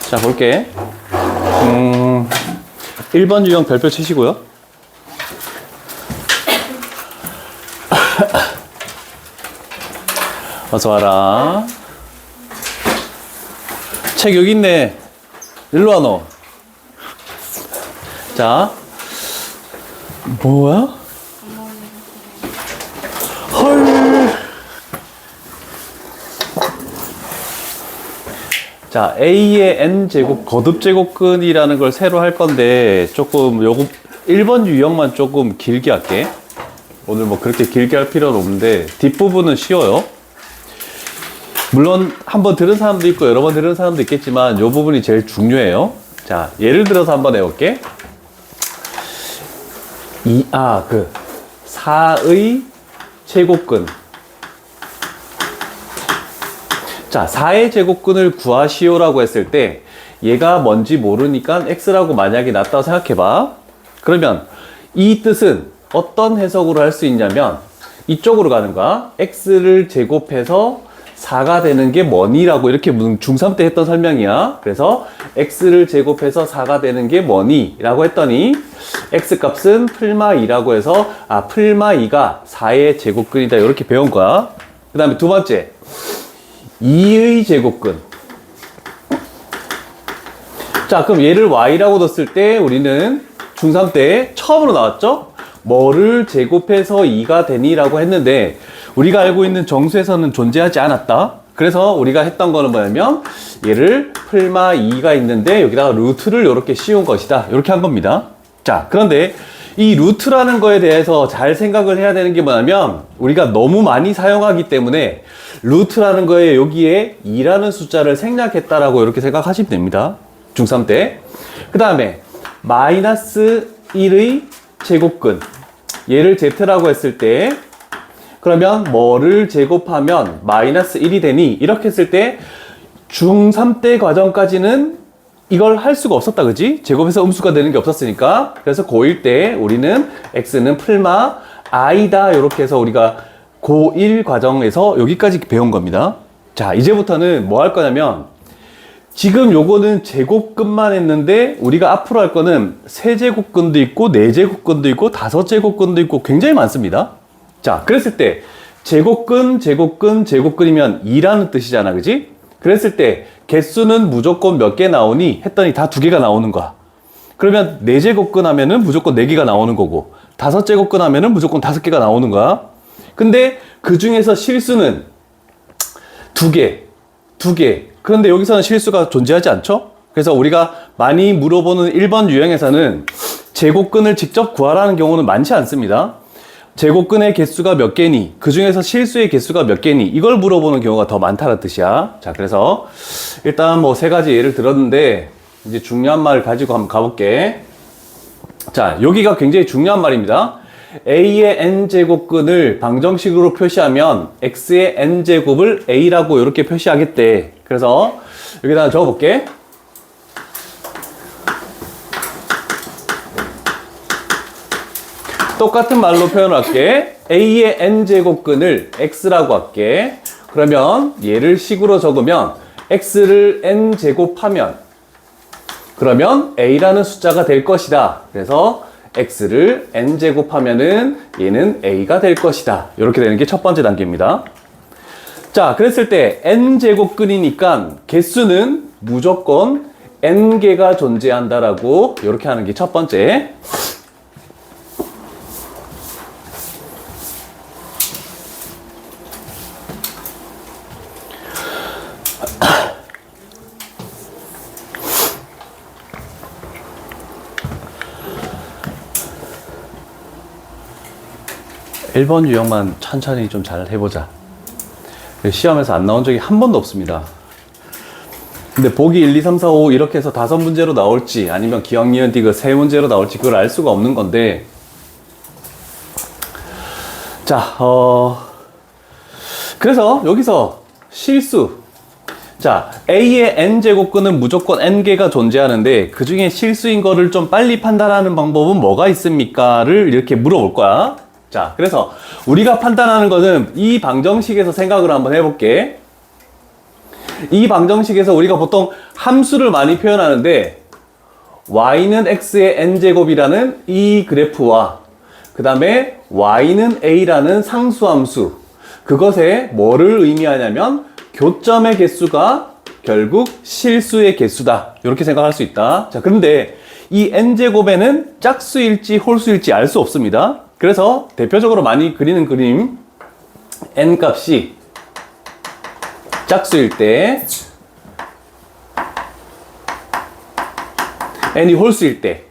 자, 볼게. 1번 유형 별표 치시고요. 어서 와라. 책 여기 있네. 일로 와, 너. 자. 뭐야? 헐. 자, A의 N제곱 거듭제곱근이라는 걸 새로 할 건데, 조금, 요거, 1번 유형만 조금 길게 할게. 오늘 뭐 그렇게 길게 할 필요는 없는데, 뒷부분은 쉬워요. 물론, 한 번 들은 사람도 있고, 여러 번 들은 사람도 있겠지만, 요 부분이 제일 중요해요. 자, 예를 들어서 한번 해볼게. 4의 제곱근. 자, 4의 제곱근을 구하시오라고 했을 때 얘가 뭔지 모르니까 x라고 만약에 놨다고 생각해봐. 그러면 이 뜻은 어떤 해석으로 할 수 있냐면 이쪽으로 가는 거야. x를 제곱해서 4가 되는 게 뭐니? 라고 이렇게 중3 때 했던 설명이야. 그래서 x를 제곱해서 4가 되는 게 뭐니? 라고 했더니 x값은 풀마 2라고 해서 풀마 2가 4의 제곱근이다 이렇게 배운 거야. 그 다음에 두 번째 2의 제곱근. 자, 그럼 얘를 y라고 뒀을 때 우리는 중3 때 처음으로 나왔죠? 뭐를 제곱해서 2가 되니? 라고 했는데 우리가 알고 있는 정수에서는 존재하지 않았다. 그래서 우리가 했던 거는 뭐냐면 얘를 풀마 2가 있는데 여기다가 루트를 이렇게 씌운 것이다. 이렇게 한 겁니다. 자, 그런데 이 루트라는 거에 대해서 잘 생각을 해야 되는 게 뭐냐면 우리가 너무 많이 사용하기 때문에 루트라는 거에 여기에 2라는 숫자를 생략했다라고 이렇게 생각하시면 됩니다. 중3 때. 그 다음에 마이너스 1의 제곱근. 얘를 z라고 했을 때 그러면 뭐를 제곱하면 마이너스 1이 되니? 이렇게 했을 때 중3 때 과정까지는 이걸 할 수가 없었다, 그지? 제곱해서 음수가 되는 게 없었으니까. 그래서 고1 때 우리는 x는 풀마 i다 이렇게 해서 우리가 고1 과정에서 여기까지 배운 겁니다. 자, 이제부터는 뭐 할 거냐면 지금 요거는 제곱근만 했는데 우리가 앞으로 할 거는 세제곱근도 있고 네제곱근도 있고 다섯제곱근도 있고 굉장히 많습니다. 자, 그랬을 때 제곱근, 제곱근, 제곱근이면 2라는 뜻이잖아, 그지? 그랬을 때 개수는 무조건 몇 개 나오니? 했더니 다 2개가 나오는 거야. 그러면 4제곱근 하면은 무조건 4개가 나오는 거고 5제곱근 하면은 무조건 5개가 나오는 거야. 근데 그 중에서 실수는 2개. 그런데 여기서는 실수가 존재하지 않죠? 그래서 우리가 많이 물어보는 1번 유형에서는 제곱근을 직접 구하라는 경우는 많지 않습니다. 제곱근의 개수가 몇 개니? 그 중에서 실수의 개수가 몇 개니? 이걸 물어보는 경우가 더 많다는 뜻이야. 자, 그래서 일단 뭐 3가지 예를 들었는데 이제 중요한 말을 가지고 한번 가볼게. 자, 여기가 굉장히 중요한 말입니다. a의 n제곱근을 방정식으로 표시하면 x의 n제곱을 a라고 이렇게 표시하겠대. 그래서 여기다가 적어볼게. 똑같은 말로 표현할게. a의 n제곱근을 x라고 할게. 그러면 얘를 식으로 적으면 x를 n제곱하면 그러면 a라는 숫자가 될 것이다. 그래서 x를 n제곱하면은 얘는 a가 될 것이다. 이렇게 되는 게 첫 번째 단계입니다. 자, 그랬을 때 n제곱근이니까 개수는 무조건 n개가 존재한다라고 이렇게 하는 게 첫 번째. (1번) 유형만 천천히 좀 잘 해보자. 시험에서 안 나온 적이 한 번도 없습니다. 근데 보기 1, 2, 3, 4, 5 이렇게 해서 5문제로 나올지 아니면 기억, 니은, 디귿 3문제로 나올지 그걸 알 수가 없는 건데, 자, 그래서 여기서 실수. 자, A의 n제곱근은 무조건 n개가 존재하는데 그 중에 실수인 거를 좀 빨리 판단하는 방법은 뭐가 있습니까? 를 이렇게 물어볼 거야. 자, 그래서 우리가 판단하는 거는 이 방정식에서 생각을 한번 해볼게. 이 방정식에서 우리가 보통 함수를 많이 표현하는데 y는 x의 n제곱이라는 이 그래프와 그 다음에 y는 a라는 상수함수, 그것에 뭐를 의미하냐면 교점의 개수가 결국 실수의 개수다, 이렇게 생각할 수 있다. 자, 그런데 이 n제곱에는 짝수일지 홀수일지 알 수 없습니다. 그래서 대표적으로 많이 그리는 그림, n값이 짝수일 때, n이 홀수일 때,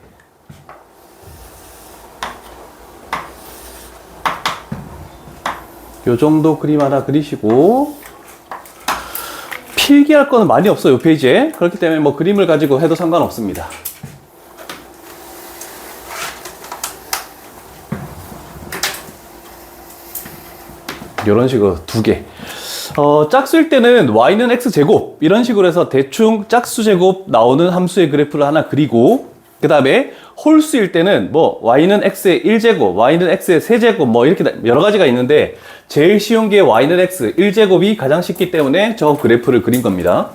요 정도 그림 하나 그리시고, 필기할 거는 많이 없어요, 이 페이지에. 그렇기 때문에 뭐 그림을 가지고 해도 상관없습니다. 이런 식으로 두 개. 짝수일 때는 y는 x제곱 이런 식으로 해서 대충 짝수제곱 나오는 함수의 그래프를 하나 그리고, 그 다음에 홀수일 때는 뭐 y는 x의 1제곱, y는 x의 세제곱 뭐 이렇게 여러 가지가 있는데 제일 쉬운 게 y는 x 1제곱이 가장 쉽기 때문에 저 그래프를 그린 겁니다.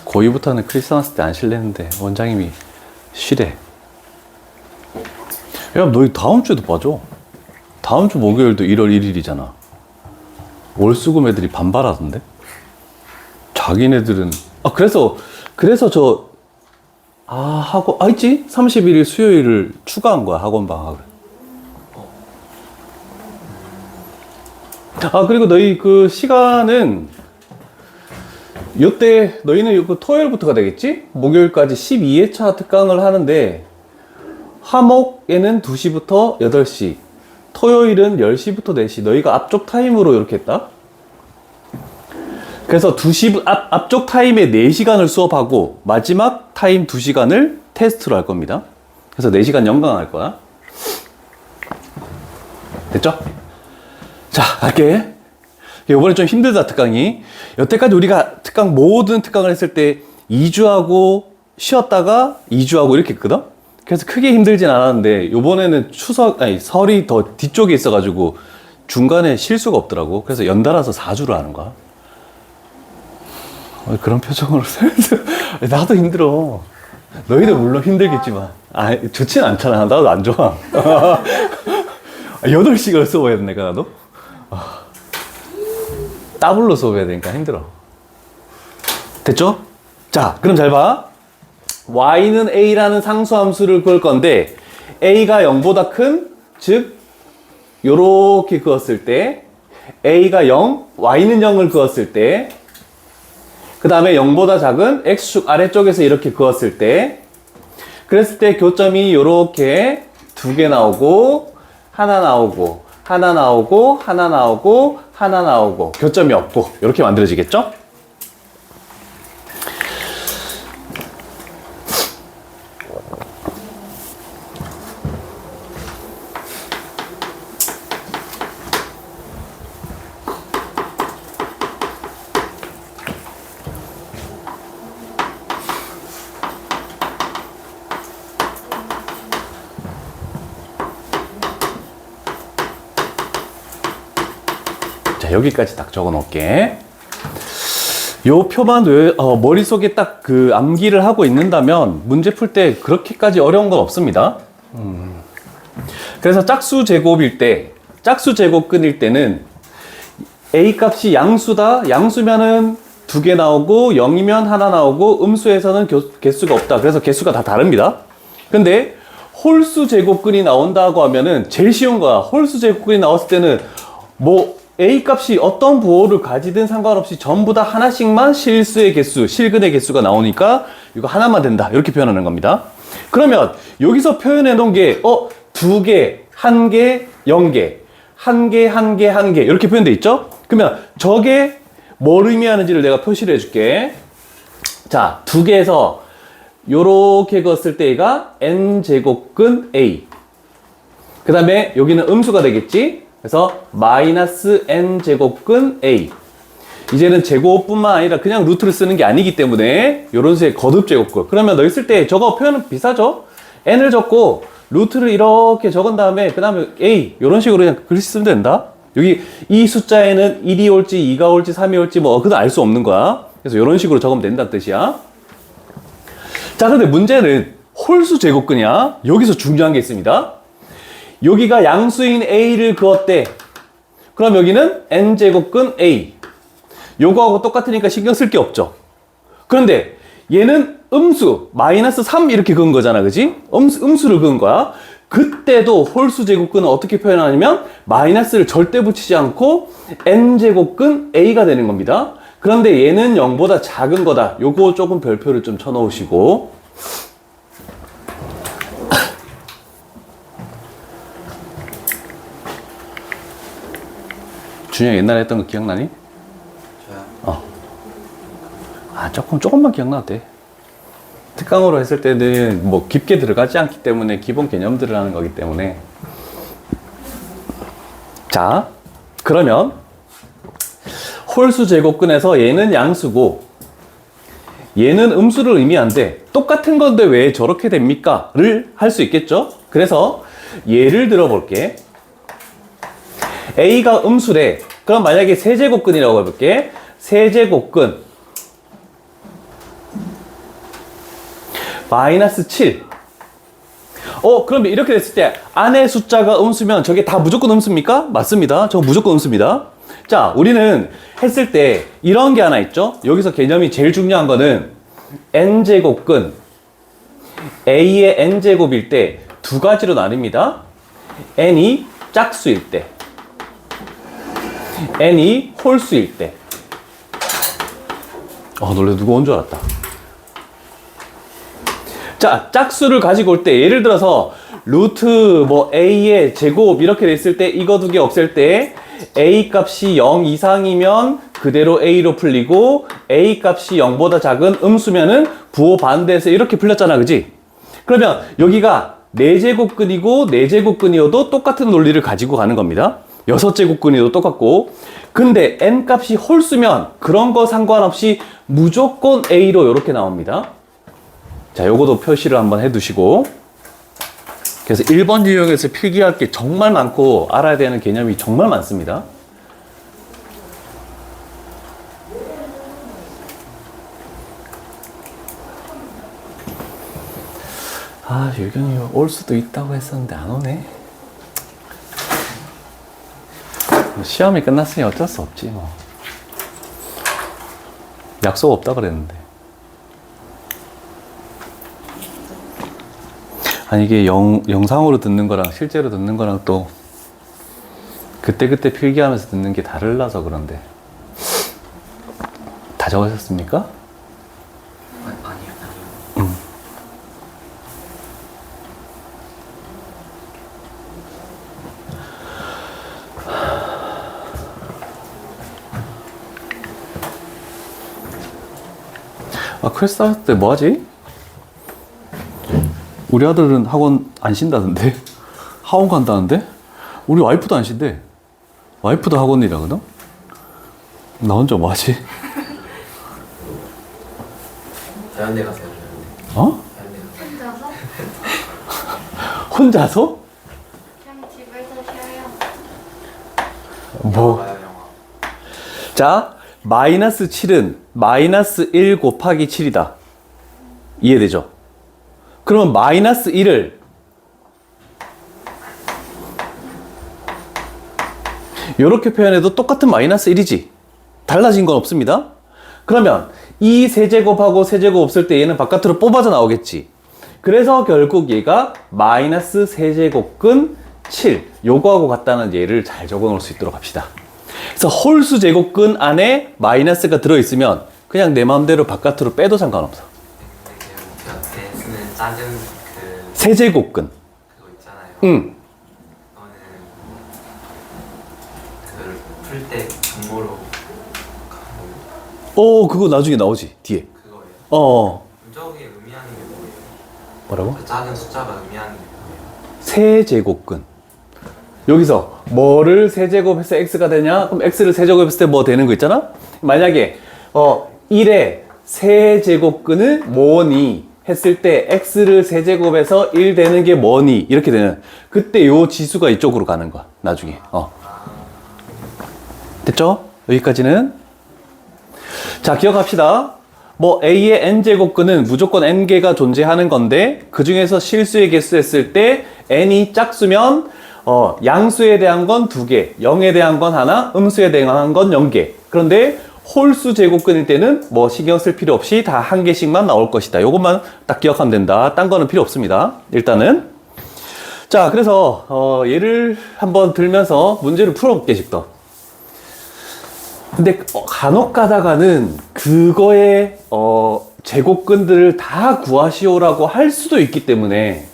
고2부터는 크리스마스 때 안 쉴랬는데 원장님이 쉬래. 야, 너희 다음 주에도 빠져. 다음 주 목요일도 1월 1일이잖아. 월수금 애들이 반발하던데? 자기네들은, 그래서 학원, 있지? 31일 수요일을 추가한 거야, 학원 방학을. 그리고 너희 그 시간은 요때 너희는 그 토요일부터가 되겠지? 목요일까지 12회차 특강을 하는데 화목에는 2시부터 8시, 토요일은 10시부터 4시. 너희가 앞쪽 타임으로 이렇게 했다. 그래서 앞쪽 타임에 4시간을 수업하고 마지막 타임 2시간을 테스트로 할 겁니다. 그래서 4시간 연강 할 거야. 됐죠? 자, 갈게. 이번에 좀 힘들다, 특강이. 여태까지 우리가 모든 특강을 했을 때 2주하고 쉬었다가 2주하고 이렇게 했거든? 그래서 크게 힘들진 않았는데, 요번에는 설이 더 뒤쪽에 있어가지고 중간에 쉴 수가 없더라고. 그래서 연달아서 4주를 하는 거야. 그런 표정으로 살면서. 나도 힘들어. 너희도 물론 힘들겠지만. 좋진 않잖아. 나도 안 좋아. 8시간 수업해야 되니까, 나도. 더블로 수업해야 되니까 힘들어. 됐죠? 자, 그럼 잘 봐. y는 a라는 상수함수를 그을 건데 a가 0보다 큰, 즉 요렇게 그었을 때, a가 0, y는 0을 그었을 때, 그 다음에 0보다 작은 x축 아래쪽에서 이렇게 그었을 때, 그랬을 때 교점이 요렇게 2개 나오고 하나 나오고 하나 나오고 하나 나오고 하나 나오고 교점이 없고 이렇게 만들어지겠죠? 자, 여기까지 딱 적어 놓을게. 요 표만 머릿속에 딱 그 암기를 하고 있는다면 문제 풀 때 그렇게까지 어려운 건 없습니다. 그래서 짝수 제곱일 때, 짝수 제곱근일 때는 A 값이 양수다. 양수면은 2개 나오고 0이면 하나 나오고 음수에서는 개수가 없다. 그래서 개수가 다 다릅니다. 근데 홀수 제곱근이 나온다고 하면은 제일 쉬운 거야. 홀수 제곱근이 나왔을 때는 뭐 A 값이 어떤 부호를 가지든 상관없이 전부 다 하나씩만 실수의 개수, 실근의 개수가 나오니까 이거 하나만 된다. 이렇게 표현하는 겁니다. 그러면 여기서 표현해 놓은 게 2개, 1개, 0개, 1개, 1개, 1개 이렇게 표현돼 있죠? 그러면 저게 뭘 의미하는지를 내가 표시를 해줄게. 자, 2개에서 요렇게 그었을 때 얘가 n제곱근 A, 그 다음에 여기는 음수가 되겠지? 그래서 마이너스 n제곱근 a. 이제는 제곱뿐만 아니라 그냥 루트를 쓰는 게 아니기 때문에 요런 식의 거듭제곱근. 그러면 너희 쓸 때 저거 표현은 비슷하죠? n을 적고 루트를 이렇게 적은 다음에 그 다음에 a 요런 식으로 그냥 글씨 쓰면 된다. 여기 이 숫자에는 1이 올지 2가 올지 3이 올지 뭐 그건 알 수 없는 거야. 그래서 이런 식으로 적으면 된다는 뜻이야. 자, 근데 문제는 홀수 제곱근이야. 여기서 중요한 게 있습니다. 여기가 양수인 a를 그었대. 그럼 여기는 n제곱근 a. 요거하고 똑같으니까 신경 쓸 게 없죠. 그런데 얘는 음수 마이너스 3 이렇게 그은 거잖아, 그지? 음수를 그은 거야. 그때도 홀수 제곱근은 어떻게 표현하냐면 마이너스를 절대 붙이지 않고 n제곱근 a가 되는 겁니다. 그런데 얘는 0보다 작은 거다. 요거 조금 별표를 좀 쳐놓으시고. 준영 옛날에 했던 거 기억나니? 저요? 조금만 기억나도 돼. 특강으로 했을 때는 뭐 깊게 들어가지 않기 때문에 기본 개념들을 하는 거기 때문에. 자, 그러면 홀수 제곱근에서 얘는 양수고 얘는 음수를 의미하는데 똑같은 건데 왜 저렇게 됩니까? 를 할 수 있겠죠? 그래서 예를 들어 볼게. a가 음수래. 그럼 만약에 세제곱근이라고 해볼게. 세제곱근 마이너스 7. 그러면 이렇게 됐을 때 안에 숫자가 음수면 저게 다 무조건 음수입니까? 맞습니다. 저거 무조건 음수입니다. 자, 우리는 했을 때 이런 게 하나 있죠. 여기서 개념이 제일 중요한 거는 n제곱근 a의 n제곱일 때 두 가지로 나뉩니다. n이 짝수일 때, n이 홀수일 때. 놀래 누가 온 줄 알았다. 자, 짝수를 가지고 올 때 예를 들어서 루트 뭐 a의 제곱 이렇게 됐을 때 이거 두 개 없앨 때 a 값이 0 이상이면 그대로 a로 풀리고 a 값이 0보다 작은 음수면은 부호 반대해서 이렇게 풀렸잖아, 그지? 그러면 여기가 4제곱근이고 4제곱근이어도 똑같은 논리를 가지고 가는 겁니다. 6제곱근이어도 똑같고. 근데 n 값이 홀수면 그런 거 상관없이 무조건 a로 이렇게 나옵니다. 자, 요거도 표시를 한번 해두시고. 그래서 1번 유형에서 필기할 게 정말 많고 알아야 되는 개념이 정말 많습니다. 유경이 올 수도 있다고 했었는데 안 오네. 시험이 끝났으니 어쩔 수 없지 뭐. 약속 없다 그랬는데. 이게 영상으로 듣는 거랑 실제로 듣는 거랑 또 그때그때 필기하면서 듣는 게 다르라서 그런데. 다 적으셨습니까? 아니요. 퀘스트 할 때 뭐 하지? 우리 아들은 학원 안 쉰다던데? 학원 간다는데? 우리 와이프도 안 쉰대. 와이프도 학원이라거든? 나 혼자 뭐 하지? 자연대 가세요. 자연대 가세요. 혼자서? 혼자서? 그냥 집에서 쉬어요. 뭐? 영화 봐요, 영화. 자, 마이너스 7은 마이너스 1 곱하기 7이다. 이해되죠? 그러면 마이너스 1을 이렇게 표현해도 똑같은 마이너스 1이지. 달라진 건 없습니다. 그러면 이 세제곱하고 세제곱 없을 때 얘는 바깥으로 뽑아져 나오겠지. 그래서 결국 얘가 마이너스 세제곱근 7. 요거하고 같다는 예를 잘 적어 놓을 수 있도록 합시다. 그래서 홀수 제곱근 안에 마이너스가 들어있으면 그냥 내 마음대로 바깥으로 빼도 상관없어. 근데 제가 때 쓰는 작은 그 세제곱근. 그거 있잖아요. 응. 그거는 그걸 풀 때 분모로 그거 나중에 나오지, 뒤에. 그거예요. 저게 의미하는 게 뭐예요? 뭐라고? 그 작은 숫자가 의미하는 게 뭐예요? 세제곱근. 여기서 뭐를 세제곱해서 x가 되냐? 그럼 x를 세제곱했을 때 뭐 되는 거 있잖아? 만약에 1의 세제곱근은 뭐니? 했을 때 x를 세제곱해서 1 되는 게 뭐니? 이렇게 되는, 그때 요 지수가 이쪽으로 가는 거야 나중에. 됐죠? 여기까지는. 자, 기억합시다. 뭐 a의 n제곱근은 무조건 n개가 존재하는 건데, 그 중에서 실수의 개수 했을 때 n이 짝수면 양수에 대한 건 2개, 0에 대한 건 하나, 음수에 대한 건 0개. 그런데 홀수 제곱근일 때는 뭐 신경 쓸 필요 없이 다 1개씩만 나올 것이다. 요것만 딱 기억하면 된다. 딴 거는 필요 없습니다. 일단은. 자, 그래서 예를 한번 들면서 문제를 풀어볼게, 직접. 근데 간혹 가다가는 그거의 제곱근들을 다 구하시오라고 할 수도 있기 때문에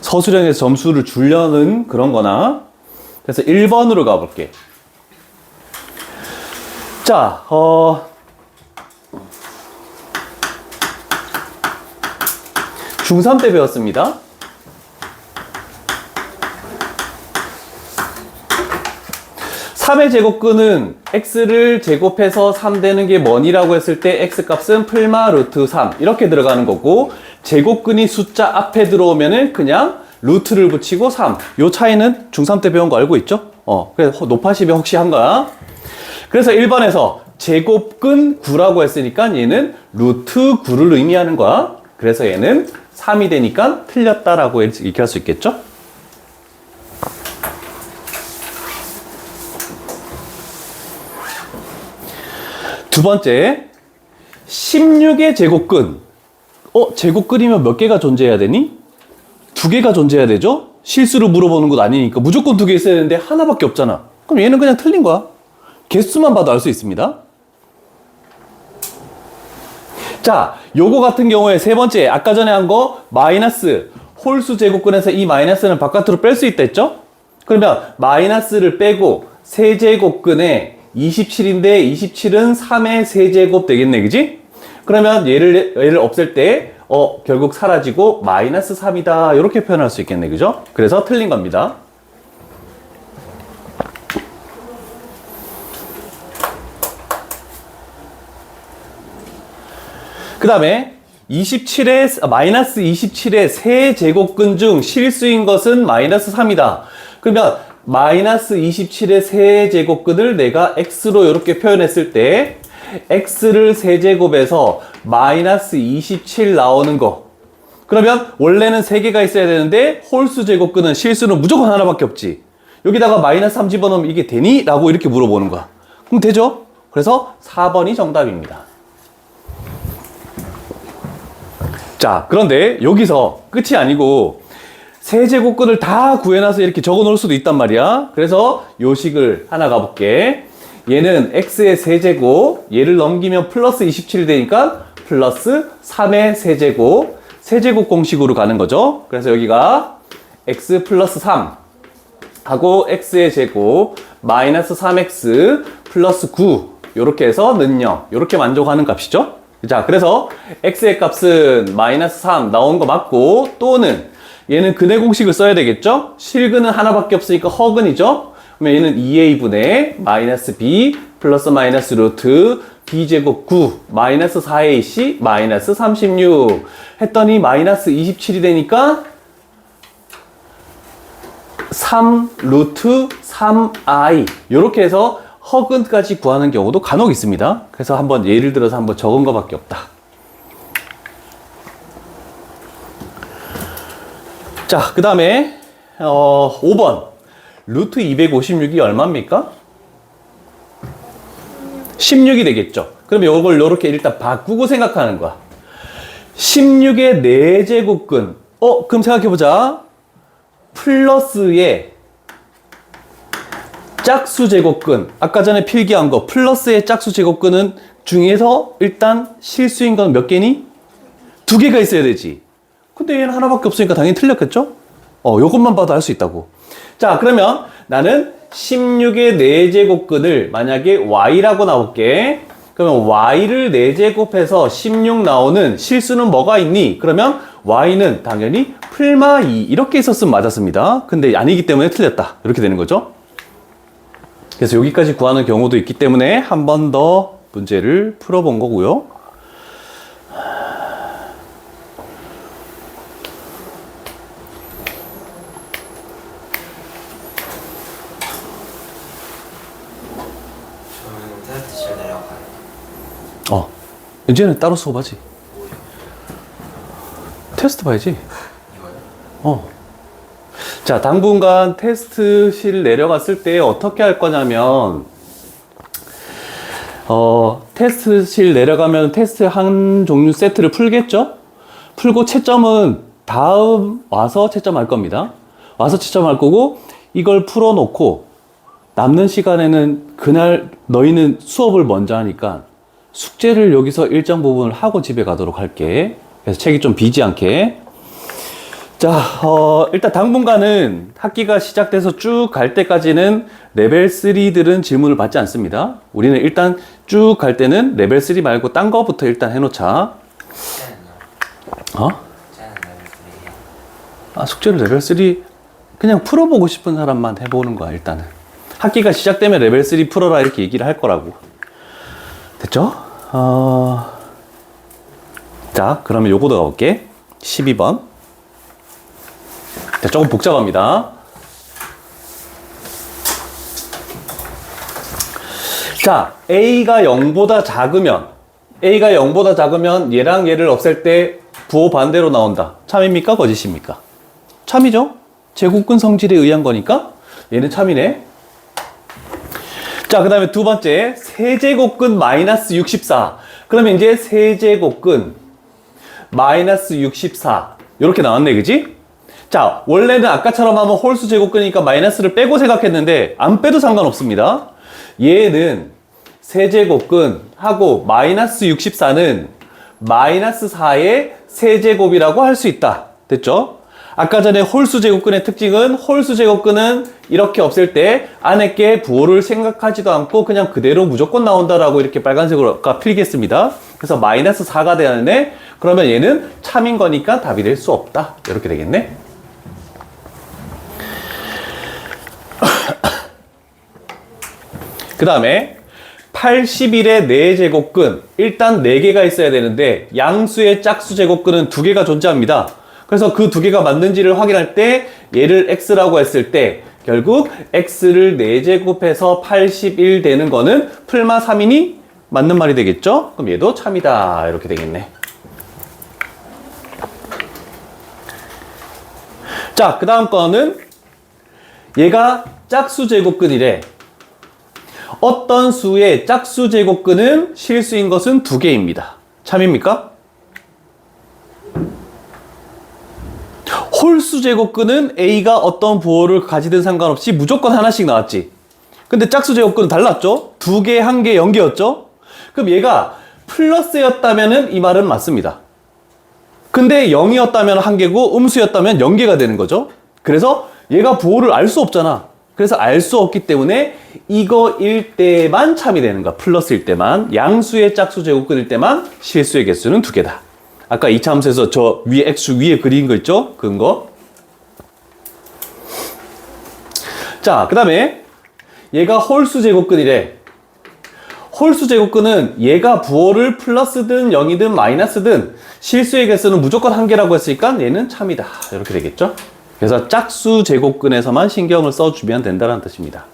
서술형에서 점수를 주려는 그런 거나. 그래서 1번으로 가볼게. 자, 중3 때 배웠습니다. 3의 제곱근은 x를 제곱해서 3 되는 게 뭐니라고 했을 때 x값은 풀마 루트 3 이렇게 들어가는 거고, 제곱근이 숫자 앞에 들어오면은 그냥 루트를 붙이고 3. 요 차이는 중3 때 배운 거 알고 있죠? 그래서 노파시비 혹시 한 거야. 그래서 1번에서 제곱근 9라고 했으니까 얘는 루트 9를 의미하는 거야. 그래서 얘는 3이 되니까 틀렸다라고 이렇게 할 수 있겠죠? 두 번째, 16의 제곱근. 제곱근이면 몇 개가 존재해야 되니? 2개가 존재해야 되죠? 실수로 물어보는 것 아니니까 무조건 2개 있어야 되는데 하나밖에 없잖아. 그럼 얘는 그냥 틀린 거야. 개수만 봐도 알 수 있습니다. 자, 요거 같은 경우에 세 번째, 아까 전에 한 거 마이너스 홀수 제곱근에서 이 마이너스는 바깥으로 뺄 수 있다 했죠? 그러면 마이너스를 빼고 세제곱근에 27인데 27은 3의 세제곱 되겠네, 그지? 그러면 얘를 없앨 때 결국 사라지고 마이너스 3이다 이렇게 표현할 수 있겠네, 그죠? 그래서 틀린 겁니다. 그 다음에 마이너스 27의 세제곱근 중 실수인 것은 마이너스 3이다. 그러면 마이너스 27의 세제곱근을 내가 x로 이렇게 표현했을 때 x를 세제곱해서 마이너스 27 나오는 거. 그러면 원래는 3개가 있어야 되는데 홀수 제곱근은 실수는 무조건 하나밖에 없지. 여기다가 마이너스 3 집어넣으면 이게 되니? 라고 이렇게 물어보는 거야. 그럼 되죠? 그래서 4번이 정답입니다. 자, 그런데 여기서 끝이 아니고 세제곱근을 다 구해놔서 이렇게 적어 놓을 수도 있단 말이야. 그래서 요식을 하나 가볼게. 얘는 x의 세제곱, 얘를 넘기면 플러스 27이 되니까 플러스 3의 세제곱, 세제곱 공식으로 가는 거죠. 그래서 여기가 x 플러스 3 하고 x의 제곱 마이너스 3x 플러스 9 이렇게 해서 는 0 이렇게 만족하는 값이죠. 자, 그래서 x의 값은 마이너스 3 나온 거 맞고, 또는 얘는 근의 공식을 써야 되겠죠? 실근은 하나밖에 없으니까 허근이죠? 그러면 얘는 2a분의 마이너스 b 플러스 마이너스 루트 b제곱 9 마이너스 4ac 마이너스 36 했더니 마이너스 27이 되니까 3 루트 3i 이렇게 해서 허근까지 구하는 경우도 간혹 있습니다. 그래서 한번 예를 들어서 한번 적은 것밖에 없다. 자, 그 다음에 5번 루트 256이 얼마입니까? 16이 되겠죠. 그러면 이걸 이렇게 일단 바꾸고 생각하는 거야. 16의 4제곱근. 그럼 생각해보자. 플러스의 짝수 제곱근. 아까 전에 필기한 거 플러스의 짝수 제곱근은 중에서 일단 실수인 건 몇 개니? 2개가 있어야 되지. 근데 얘는 하나밖에 없으니까 당연히 틀렸겠죠? 요것만 봐도 알 수 있다고. 자, 그러면 나는 16의 4제곱근을 만약에 y라고 나올게. 그러면 y를 4제곱해서 16 나오는 실수는 뭐가 있니? 그러면 y는 당연히 풀마 2 이렇게 있었으면 맞았습니다. 근데 아니기 때문에 틀렸다. 이렇게 되는 거죠. 그래서 여기까지 구하는 경우도 있기 때문에 한 번 더 문제를 풀어본 거고요. 저는 테스트실 내려가요. 이제는 따로 수업하지. 테스트 봐야지. 이거요? 자, 당분간 테스트실 내려갔을 때 어떻게 할 거냐면, 테스트실 내려가면 테스트 한 종류 세트를 풀겠죠? 풀고 채점은 다음 와서 채점할 겁니다. 와서 채점할 거고, 이걸 풀어놓고, 남는 시간에는 그날 너희는 수업을 먼저 하니까 숙제를 여기서 일정 부분을 하고 집에 가도록 할게. 그래서 책이 좀 비지 않게. 자, 일단 당분간은 학기가 시작돼서 쭉 갈 때까지는 레벨 3들은 질문을 받지 않습니다. 우리는 일단 쭉 갈 때는 레벨 3 말고 딴 거부터 일단 해놓자. 숙제는요? 어? 숙제는 레벨 3예요. 숙제를 레벨 3 그냥 풀어보고 싶은 사람만 해보는 거야, 일단은. 학기가 시작되면 레벨 3 풀어라 이렇게 얘기를 할 거라고. 됐죠? 자, 그러면 요거도 가볼게. 12번. 자, 조금 복잡합니다. 자, A가 0보다 작으면 얘랑 얘를 없앨 때 부호 반대로 나온다. 참입니까? 거짓입니까? 참이죠? 제곱근 성질에 의한 거니까 얘는 참이네. 자, 그 다음에 두 번째, 세제곱근 마이너스 64. 그러면 이제 세제곱근 마이너스 64. 이렇게 나왔네, 그지? 자, 원래는 아까처럼 하면 홀수 제곱근이니까 마이너스를 빼고 생각했는데, 안 빼도 상관없습니다. 얘는 세제곱근하고 마이너스 64는 마이너스 4의 세제곱이라고 할 수 있다. 됐죠? 아까 전에 홀수 제곱근의 특징은 홀수 제곱근은 이렇게 없앨 때 안에 게 부호를 생각하지도 않고 그냥 그대로 무조건 나온다라고 이렇게 빨간색으로 아까 필기했습니다. 그래서 마이너스 4가 되었네. 그러면 얘는 참인 거니까 답이 될 수 없다. 이렇게 되겠네. 그 다음에 81의 4제곱근 일단 4개가 있어야 되는데 양수의 짝수 제곱근은 2개가 존재합니다. 그래서 그 2개가 맞는지를 확인할 때 얘를 x라고 했을 때 결국 x를 4제곱해서 81 되는 거는 풀마 3이니 맞는 말이 되겠죠? 그럼 얘도 참이다. 이렇게 되겠네. 자, 그 다음 거는 얘가 짝수 제곱근이래. 어떤 수의 짝수 제곱근은 실수인 것은 2개입니다. 참입니까? 홀수 제곱근은 A가 어떤 부호를 가지든 상관없이 무조건 하나씩 나왔지. 근데 짝수 제곱근은 달랐죠? 2개, 1개, 0개였죠? 그럼 얘가 플러스였다면 이 말은 맞습니다. 근데 0이었다면 1개고 음수였다면 0개가 되는 거죠. 그래서 얘가 부호를 알 수 없잖아. 그래서 알 수 없기 때문에 이거일 때만 참이 되는 거야. 플러스일 때만. 양수의 짝수 제곱근일 때만 실수의 개수는 2개다. 아까 2차 함수에서 저 위에 x 위에 그린 거 있죠? 그런 거. 자, 그 다음에 얘가 홀수 제곱근이래. 홀수 제곱근은 얘가 부호를 플러스든 0이든 마이너스든 실수의 개수는 무조건 1개라고 했으니까 얘는 참이다. 이렇게 되겠죠? 그래서 짝수 제곱근에서만 신경을 써주면 된다는 뜻입니다.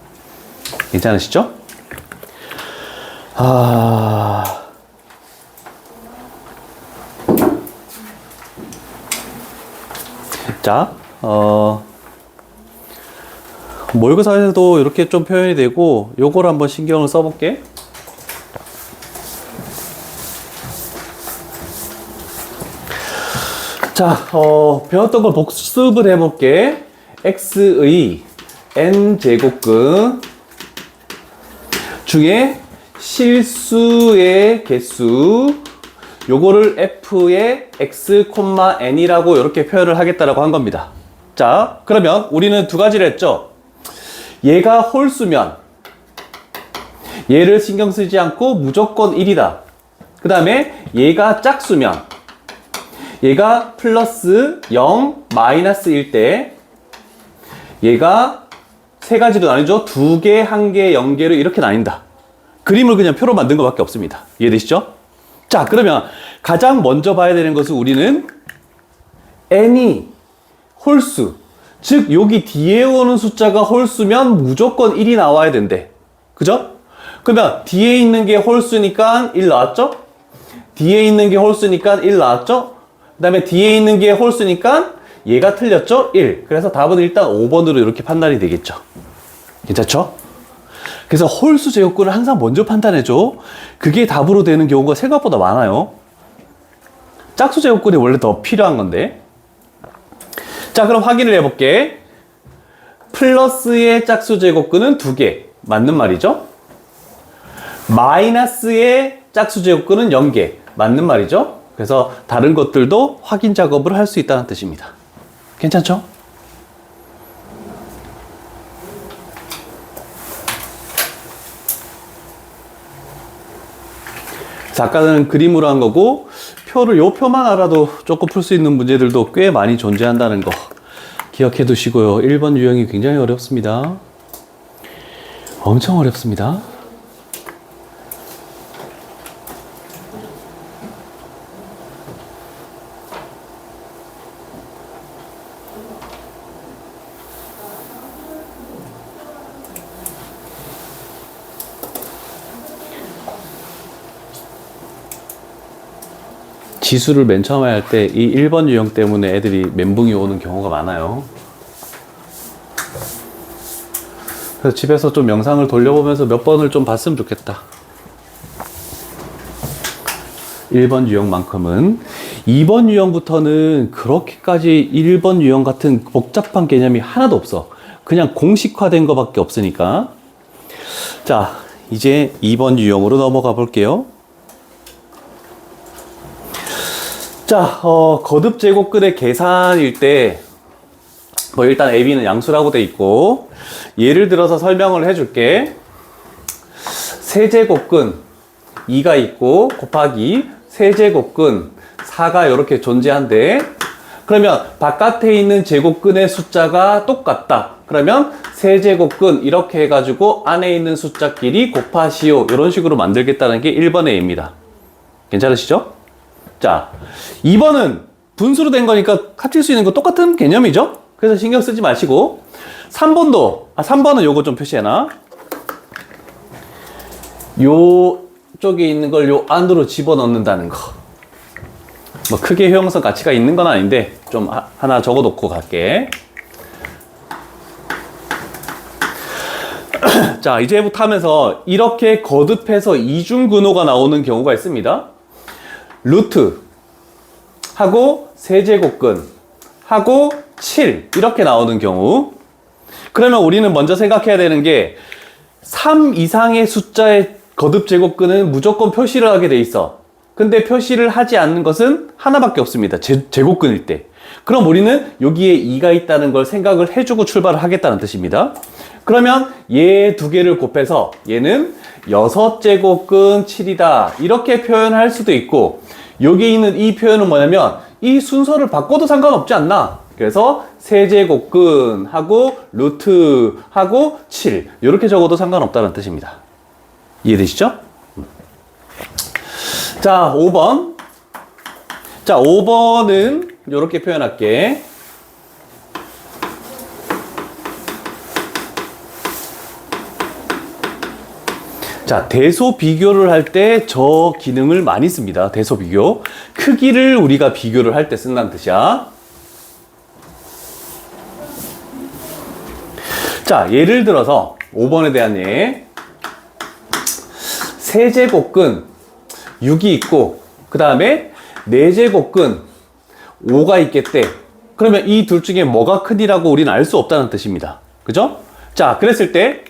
괜찮으시죠? 자, 모의고사에서도 이렇게 좀 표현이 되고 요걸 한번 신경을 써볼게. 자, 배웠던 걸 복습을 해볼게. x의 n제곱근 중에 실수의 개수 요거를 f의 x, n이라고 이렇게 표현을 하겠다라고 한 겁니다. 자, 그러면 우리는 두 가지를 했죠. 얘가 홀수면 얘를 신경 쓰지 않고 무조건 1이다. 그 다음에 얘가 짝수면 얘가 플러스 0, 마이너스일 때 얘가 세 가지로 나뉘죠. 2개, 1개, 0개로 이렇게 나뉜다. 그림을 그냥 표로 만든 것밖에 없습니다. 이해되시죠? 자, 그러면 가장 먼저 봐야 되는 것은 우리는 n이 홀수, 즉 여기 뒤에 오는 숫자가 홀수면 무조건 1이 나와야 된대. 그죠? 그러면 뒤에 있는 게 홀수니까 1 나왔죠? 뒤에 있는 게 홀수니까 1 나왔죠? 그 다음에 뒤에 있는 게 홀수니까 얘가 틀렸죠? 1. 그래서 답은 일단 5번으로 이렇게 판단이 되겠죠. 괜찮죠? 그래서 홀수 제곱근을 항상 먼저 판단해줘. 그게 답으로 되는 경우가 생각보다 많아요. 짝수 제곱근이 원래 더 필요한 건데. 자, 그럼 확인을 해볼게. 플러스의 짝수 제곱근은 2개. 맞는 말이죠? 마이너스의 짝수 제곱근은 0개. 맞는 말이죠? 그래서 다른 것들도 확인 작업을 할 수 있다는 뜻입니다. 괜찮죠? 자, 아까는 그림으로 한 거고 요 표만 알아도 조금 풀 수 있는 문제들도 꽤 많이 존재한다는 거 기억해 두시고요. 1번 유형이 굉장히 어렵습니다. 엄청 어렵습니다. 지수를 맨 처음에 할 때 이 1번 유형 때문에 애들이 멘붕이 오는 경우가 많아요. 그래서 집에서 좀 영상을 돌려보면서 몇 번을 좀 봤으면 좋겠다. 1번 유형만큼은. 2번 유형부터는 그렇게까지 1번 유형 같은 복잡한 개념이 하나도 없어. 그냥 공식화된 것밖에 없으니까. 자, 이제 2번 유형으로 넘어가 볼게요. 자, 거듭 제곱근의 계산일 때, 일단 AB는 양수라고 돼 있고, 예를 들어서 설명을 해줄게. 세제곱근 2가 있고, 곱하기 세제곱근 4가 이렇게 존재한대. 그러면 바깥에 있는 제곱근의 숫자가 똑같다. 그러면 세제곱근 이렇게 해가지고 안에 있는 숫자끼리 곱하시오. 이런 식으로 만들겠다는 게 1번의 A입니다. 괜찮으시죠? 자, 2번은 분수로 된 거니까 합칠 수 있는 거 똑같은 개념이죠? 그래서 신경 쓰지 마시고 3번은 요거 좀 표시해놔. 요 쪽에 있는 걸 요 안으로 집어넣는다는 거. 뭐 크게 효용성 가치가 있는 건 아닌데 좀 하나 적어놓고 갈게. 자, 이제부터 하면서 이렇게 거듭해서 이중근호가 나오는 경우가 있습니다. 루트 하고 세제곱근 하고 7 이렇게 나오는 경우. 그러면 우리는 먼저 생각해야 되는 게 3 이상의 숫자의 거듭 제곱근은 무조건 표시를 하게 돼 있어. 근데 표시를 하지 않는 것은 하나밖에 없습니다. 제곱근일 때. 그럼 우리는 여기에 2가 있다는 걸 생각을 해주고 출발을 하겠다는 뜻입니다. 그러면 얘 두 개를 곱해서 얘는 6제곱근 7이다 이렇게 표현할 수도 있고, 여기 있는 이 표현은 뭐냐면 이 순서를 바꿔도 상관없지 않나. 그래서 세제곱근 하고 루트 하고 7 이렇게 적어도 상관없다는 뜻입니다. 이해되시죠? 자, 5번. 자, 5번은 이렇게 표현할게. 자, 대소 비교를 할 때 저 기능을 많이 씁니다. 대소 비교. 크기를 우리가 비교를 할 때 쓴다는 뜻이야. 자, 예를 들어서 5번에 대한 예. 세제곱근 6이 있고 그 다음에 4제곱근 5가 있겠대. 그러면 이 둘 중에 뭐가 크니라고 우리는 알 수 없다는 뜻입니다. 그죠? 자, 그랬을 때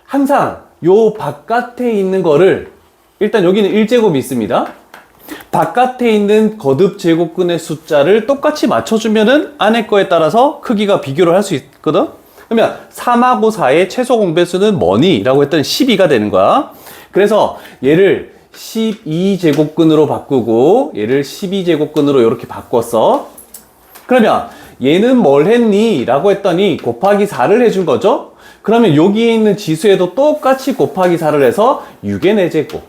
항상 요 바깥에 있는 거를, 일단 여기는 1제곱이 있습니다. 바깥에 있는 거듭 제곱근의 숫자를 똑같이 맞춰주면은 안에 거에 따라서 크기가 비교를 할 수 있거든? 그러면 3하고 4의 최소 공배수는 뭐니? 라고 했더니 12가 되는 거야. 그래서 얘를 12제곱근으로 바꾸고 얘를 12제곱근으로 이렇게 바꿨어. 그러면 얘는 뭘 했니? 라고 했더니 곱하기 4를 해준 거죠. 그러면 여기에 있는 지수에도 똑같이 곱하기 4를 해서 6의 4제곱.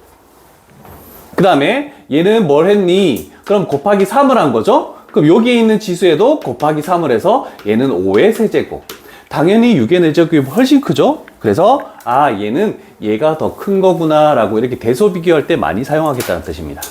그 다음에 얘는 뭘 했니? 그럼 곱하기 3을 한 거죠. 그럼 여기에 있는 지수에도 곱하기 3을 해서 얘는 5의 세제곱. 당연히 6의 4제곱이 훨씬 크죠. 그래서 아, 얘는 얘가 더 큰 거구나 라고 이렇게 대소 비교할 때 많이 사용하겠다는 뜻입니다.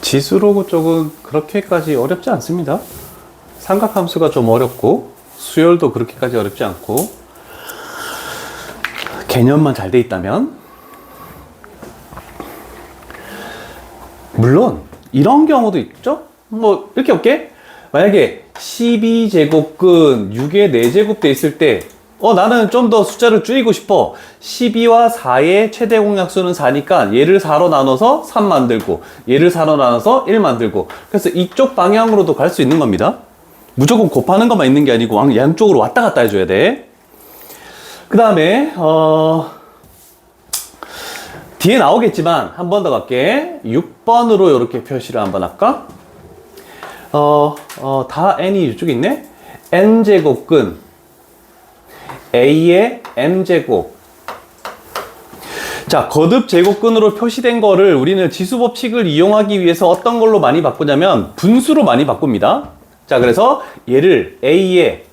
지수로 쪽은 그렇게까지 어렵지 않습니다. 삼각함수가 좀 어렵고 수열도 그렇게까지 어렵지 않고 개념만 잘 돼 있다면, 물론 이런 경우도 있죠. 뭐 이렇게 볼게. 만약에 12제곱근 6의 4제곱 돼 있을 때 나는 좀 더 숫자를 줄이고 싶어. 12와 4의 최대 공약수는 4니까 얘를 4로 나눠서 3 만들고 얘를 4로 나눠서 1 만들고, 그래서 이쪽 방향으로도 갈 수 있는 겁니다. 무조건 곱하는 것만 있는 게 아니고 양쪽으로 왔다 갔다 해줘야 돼. 그 다음에 뒤에 나오겠지만 한 번 더 갈게. 6번으로 이렇게 표시를 한번 할까? 다 n이 이쪽에 있네. n제곱근 a의 m제곱. 자, 거듭 제곱근으로 표시된 거를 우리는 지수 법칙을 이용하기 위해서 어떤 걸로 많이 바꾸냐면 분수로 많이 바꿉니다. 자, 그래서 얘를 a의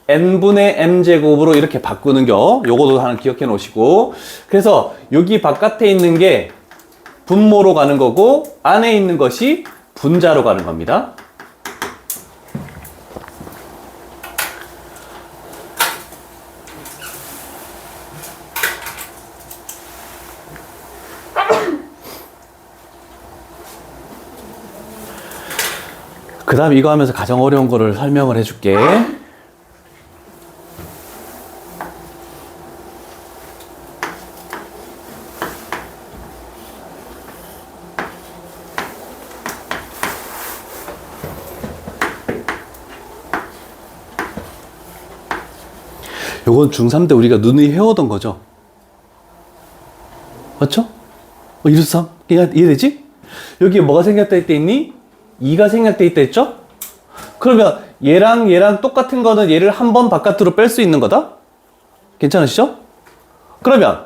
n분의 m제곱으로 이렇게 바꾸는 요거도 하나 기억해 놓으시고, 그래서 여기 바깥에 있는 게 분모로 가는 거고 안에 있는 것이 분자로 가는 겁니다. 그 다음 이거 하면서 가장 어려운 거를 설명을 해줄게. 요건 중3 때 우리가 누누이 해오던 거죠. 맞죠? 1루트3? 이해되지? 여기에 뭐가 생겼다 했다 했니? 2가 생략돼 있다 했죠? 그러면 얘랑 얘랑 똑같은 거는 얘를 한 번 바깥으로 뺄 수 있는 거다? 괜찮으시죠? 그러면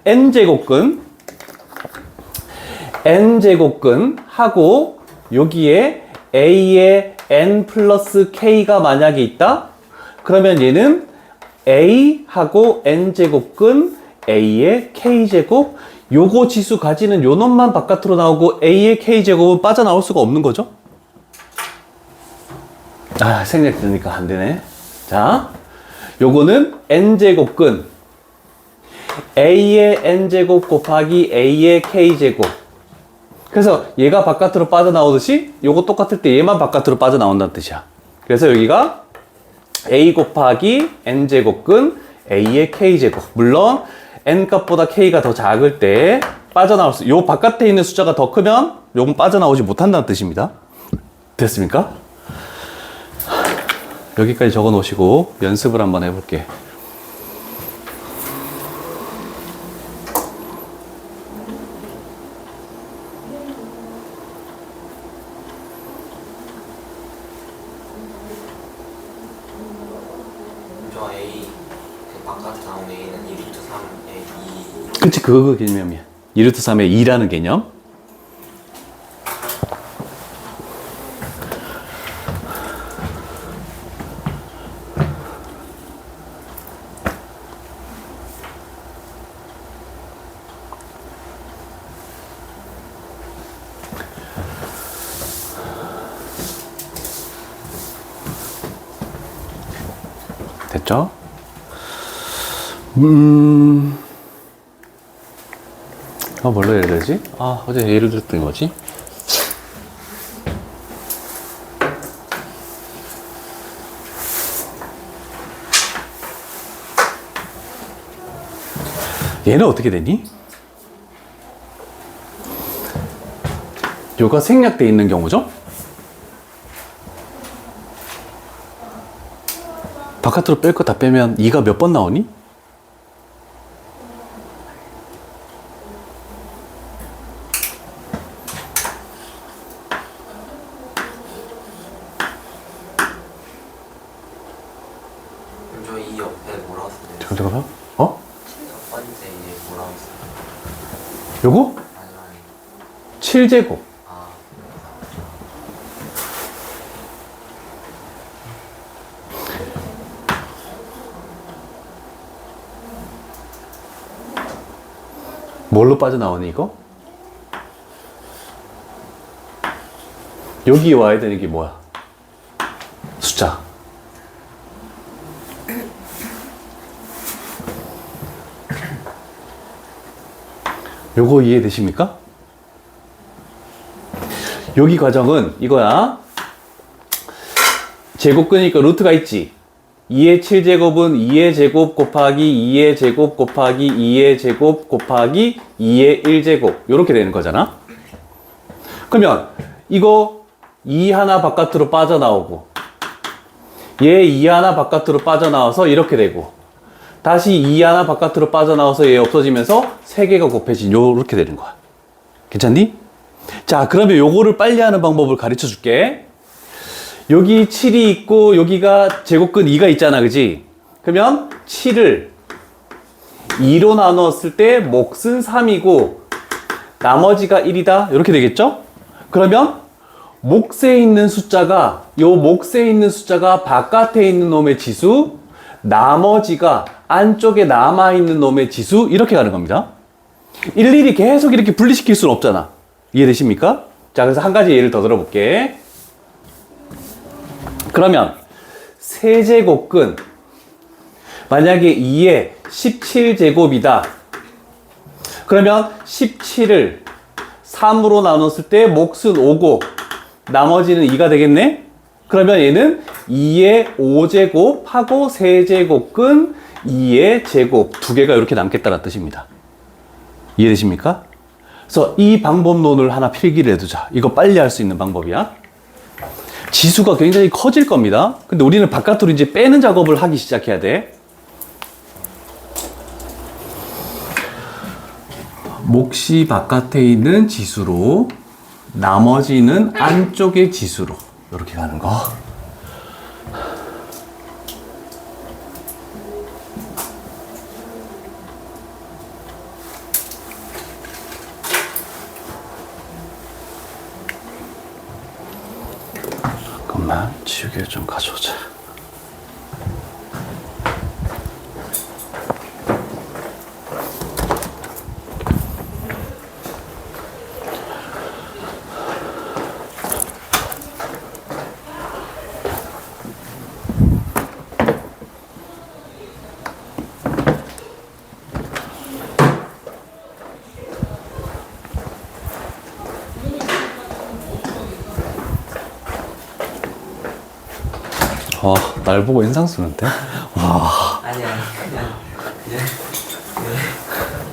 n제곱근 하고 여기에 a의 n 플러스 k가 만약에 있다? 그러면 얘는 a하고 n제곱근 a의 k제곱, 요거 지수 가지는 요 놈만 바깥으로 나오고 a의 k제곱은 빠져나올 수가 없는 거죠. 아, 생략되니까 안 되네. 자, 요거는 n제곱근 a의 n제곱 곱하기 a의 k제곱. 그래서 얘가 바깥으로 빠져나오듯이 요거 똑같을 때 얘만 바깥으로 빠져나온다는 뜻이야. 그래서 여기가 a 곱하기 n제곱근 a의 k제곱. 물론 n 값보다 k가 더 작을 때 빠져나올 수, 요 바깥에 있는 숫자가 더 크면 요건 빠져나오지 못한다는 뜻입니다. 됐습니까? 여기까지 적어 놓으시고 연습을 한번 해볼게. 저 A 그 바깥에 나온 A는 2루트 3의 2. 그치, 그거 개념이야. 2루트 3의 2라는 개념. 됐죠? 뭘로 예를 들지? 어제 예를 들었더니 뭐지? 얘는 어떻게 되니? 요가 생략되어 있는 경우죠? 바깥으로 뺄 거 다 빼면 2가 몇 번 나오니? 저 이 옆에 뭐라고 써요? 잠깐만. 어? 첫 번째 이제 뭐라고 써요? 요거? 아니 7제곱. 아 뭘로 빠져나오니 이거? 여기 와야 되는 게 뭐야? 숫자. 요거 이해되십니까? 여기 과정은 이거야. 제곱 끄니까 루트가 있지. 2의 7제곱은 2의 제곱 곱하기 2의 제곱 곱하기 2의 제곱 곱하기 2의 1제곱 이렇게 되는 거잖아. 그러면 이거 2 하나 바깥으로 빠져나오고 얘 2 하나 바깥으로 빠져나와서 이렇게 되고 다시 2 하나 바깥으로 빠져나와서 얘 없어지면서 3개가 곱해진 요렇게 되는 거야. 괜찮니? 자, 그러면 요거를 빨리 하는 방법을 가르쳐 줄게. 여기 7이 있고 여기가 제곱근 2가 있잖아, 그지? 그러면 7을 2로 나누었을 때 몫은 3이고 나머지가 1이다 이렇게 되겠죠? 그러면 몫에 있는 숫자가 요 몫에 있는 숫자가 바깥에 있는 놈의 지수, 나머지가 안쪽에 남아있는 놈의 지수 이렇게 가는 겁니다. 일일이 계속 이렇게 분리시킬 수는 없잖아. 이해되십니까? 자, 그래서 한 가지 예를 더 들어볼게. 그러면 세제곱근 만약에 2에 17제곱이다. 그러면 17을 3으로 나눴을 때 몫은 5고 나머지는 2가 되겠네? 그러면 얘는 2의 5제곱 하고 세제곱근 2의 제곱 두 개가 이렇게 남겠다는 뜻입니다. 이해되십니까? 그래서 이 방법론을 하나 필기를 해두자. 이거 빨리 할 수 있는 방법이야. 지수가 굉장히 커질 겁니다. 근데 우리는 바깥으로 이제 빼는 작업을 하기 시작해야 돼. 몫이 바깥에 있는 지수로 나머지는 안쪽의 지수로 이렇게 가는 거. 잠깐만, 지우개를 좀 가져오자. 날 보고 인상 쓰는데? 와. 아니 그냥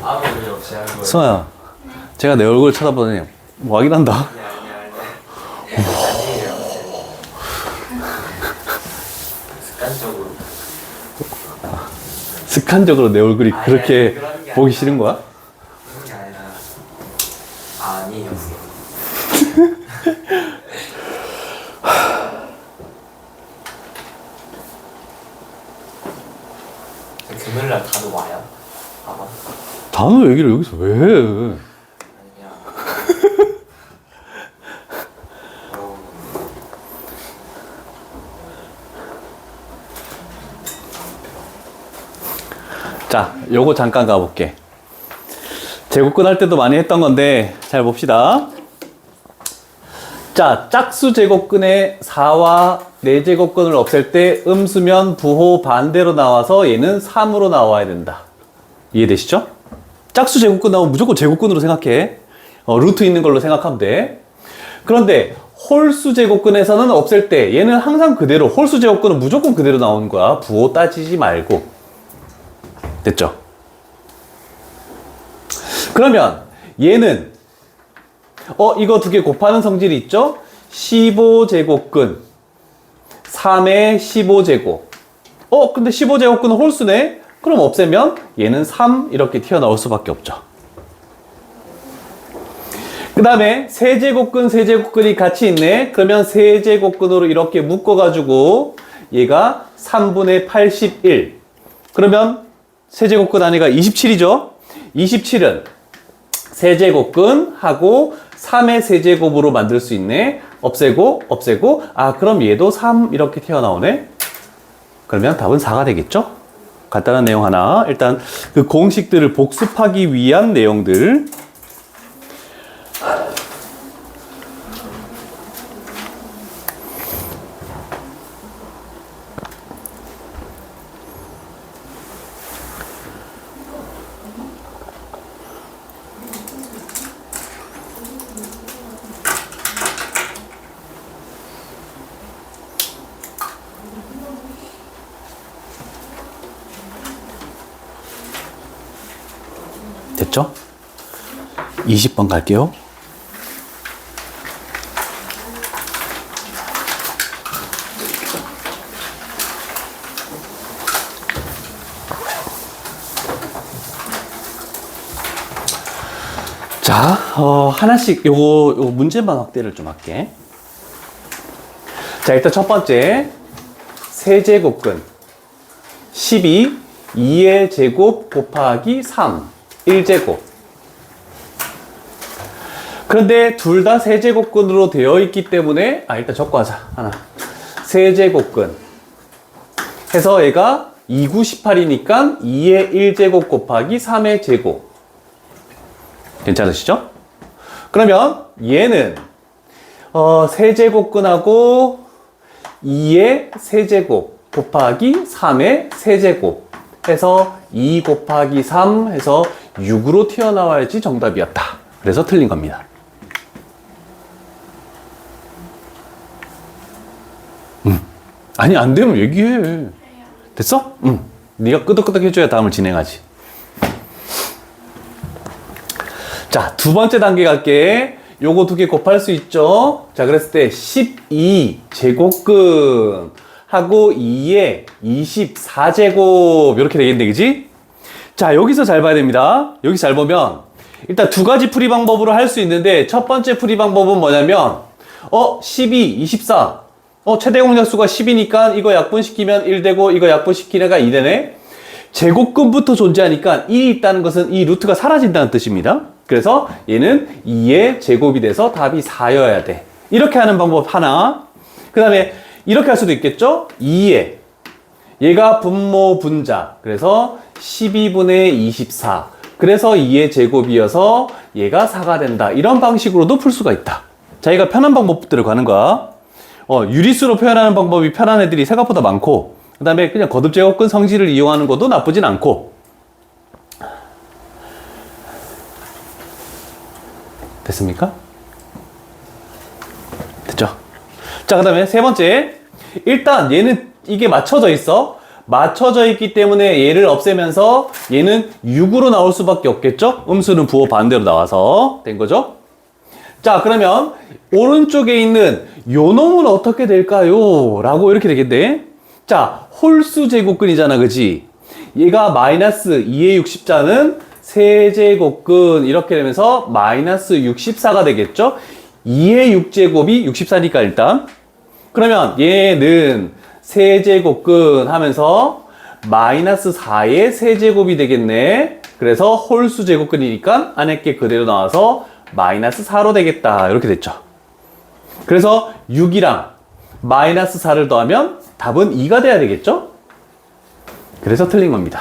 아무 의미 없이 한 거예요. 수아야, 제가 내 얼굴 쳐다보더니 뭐 하긴 한다. 아니에요. 습관적으로. 습관적으로 내 얼굴이 아니, 그렇게 그런 게 보기 아니라. 싫은 거야? 그런 게 아니라 아니에요. 금요일날 다들 와요? 아마? 단어 얘기를 여기서 왜 해? 아니 그냥 자, 요거 잠깐 가볼게. 제곱근 할 때도 많이 했던 건데 잘 봅시다. 자, 짝수 제곱근의 4와 4제곱근을 없앨 때 음수면 부호 반대로 나와서 얘는 3으로 나와야 된다. 이해되시죠? 짝수 제곱근 나오면 무조건 제곱근으로 생각해. 루트 있는 걸로 생각하면 돼. 그런데 홀수 제곱근에서는 없앨 때 얘는 항상 그대로, 홀수 제곱근은 무조건 그대로 나오는 거야. 부호 따지지 말고. 됐죠? 그러면 얘는 이거 두 개 곱하는 성질이 있죠? 15제곱근 3의 15제곱. 근데 15제곱근은 홀수네? 그럼 없애면 얘는 3 이렇게 튀어나올 수밖에 없죠. 그 다음에 세제곱근, 세제곱근이 같이 있네? 그러면 세제곱근으로 이렇게 묶어가지고 얘가 3분의 81. 그러면 세제곱근 안에가 27이죠? 27은 세제곱근하고 3의 세제곱으로 만들 수 있네? 없애고, 없애고, 그럼 얘도 3 이렇게 튀어나오네? 그러면 답은 4가 되겠죠? 간단한 내용 하나. 일단 그 공식들을 복습하기 위한 내용들. 됐죠? 20번 갈게요. 자, 하나씩 요거 문제만 확대를 좀 할게. 자, 일단 첫 번째 세제곱근 12, 2의 제곱 곱하기 3 1제곱. 그런데 둘 다 세제곱근으로 되어 있기 때문에 일단 적고 하자. 하나 세제곱근 해서 얘가 2, 9, 18이니까 2의 1제곱 곱하기 3의 제곱. 괜찮으시죠? 그러면 얘는 세제곱근하고 2의 세제곱 곱하기 3의 세제곱 해서 2 곱하기 3 해서 6으로 튀어나와야지 정답이었다. 그래서 틀린 겁니다. 아니, 안 되면 얘기해. 됐어? 네가 끄덕끄덕 해줘야 다음을 진행하지. 자, 두 번째 단계 갈게. 요거 두 개 곱할 수 있죠? 자, 그랬을 때 12 제곱근 하고 2에 24제곱 이렇게 되겠네, 그지? 자, 여기서 잘 봐야 됩니다. 여기 잘 보면 일단 두 가지 풀이 방법으로 할 수 있는데 첫 번째 풀이 방법은 뭐냐면 12, 24 최대 공약수가 10이니까 이거 약분시키면 1 되고 이거 약분시키니까 2 되네. 제곱근부터 존재하니까 1이 있다는 것은 이 루트가 사라진다는 뜻입니다. 그래서 얘는 2의 제곱이 돼서 답이 4여야 돼. 이렇게 하는 방법 하나. 그 다음에 이렇게 할 수도 있겠죠? 2에 얘가 분모 분자. 그래서 12분의 24. 그래서 2의 제곱이어서 얘가 4가 된다. 이런 방식으로도 풀 수가 있다. 자기가 편한 방법들을 가는 거야. 유리수로 표현하는 방법이 편한 애들이 생각보다 많고, 그 다음에 그냥 거듭제곱근 성질을 이용하는 것도 나쁘진 않고. 됐습니까? 됐죠? 자, 그 다음에 세 번째. 일단 얘는 이게 맞춰져 있어. 맞춰져 있기 때문에 얘를 없애면서 얘는 6으로 나올 수밖에 없겠죠? 음수는 부호 반대로 나와서 된 거죠? 자, 그러면 오른쪽에 있는 요 놈은 어떻게 될까요? 라고 이렇게 되겠네. 자, 홀수 제곱근이잖아, 그지? 얘가 마이너스 2의 60자는 세제곱근 이렇게 되면서 마이너스 64가 되겠죠? 2의 6제곱이 64니까 일단. 그러면 얘는 세제곱근 하면서 마이너스 4의 세제곱이 되겠네. 그래서 홀수 제곱근이니까 안에 게 그대로 나와서 마이너스 4로 되겠다. 이렇게 됐죠. 그래서 6이랑 마이너스 4를 더하면 답은 2가 돼야 되겠죠? 그래서 틀린 겁니다.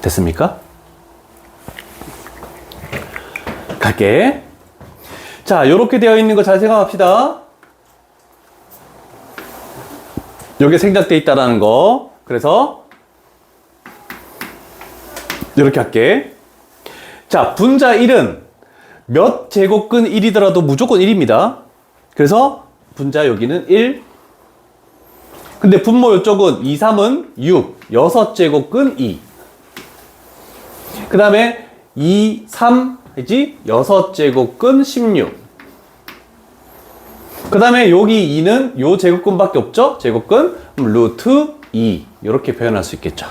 됐습니까? 갈게. 자, 요렇게 되어 있는 거 잘 생각합시다. 요게 생략돼 있다라는 거. 그래서 이렇게 할게. 자, 분자 1은 몇 제곱근 1이더라도 무조건 1입니다. 그래서 분자 여기는 1. 근데 분모 이쪽은 2, 3은 6. 6제곱근 2. 그 다음에 2, 3, 이지 6제곱근 16. 그 다음에 여기 2는 요 제곱근밖에 없죠? 제곱근 루트 2. 이렇게 표현할 수 있겠죠.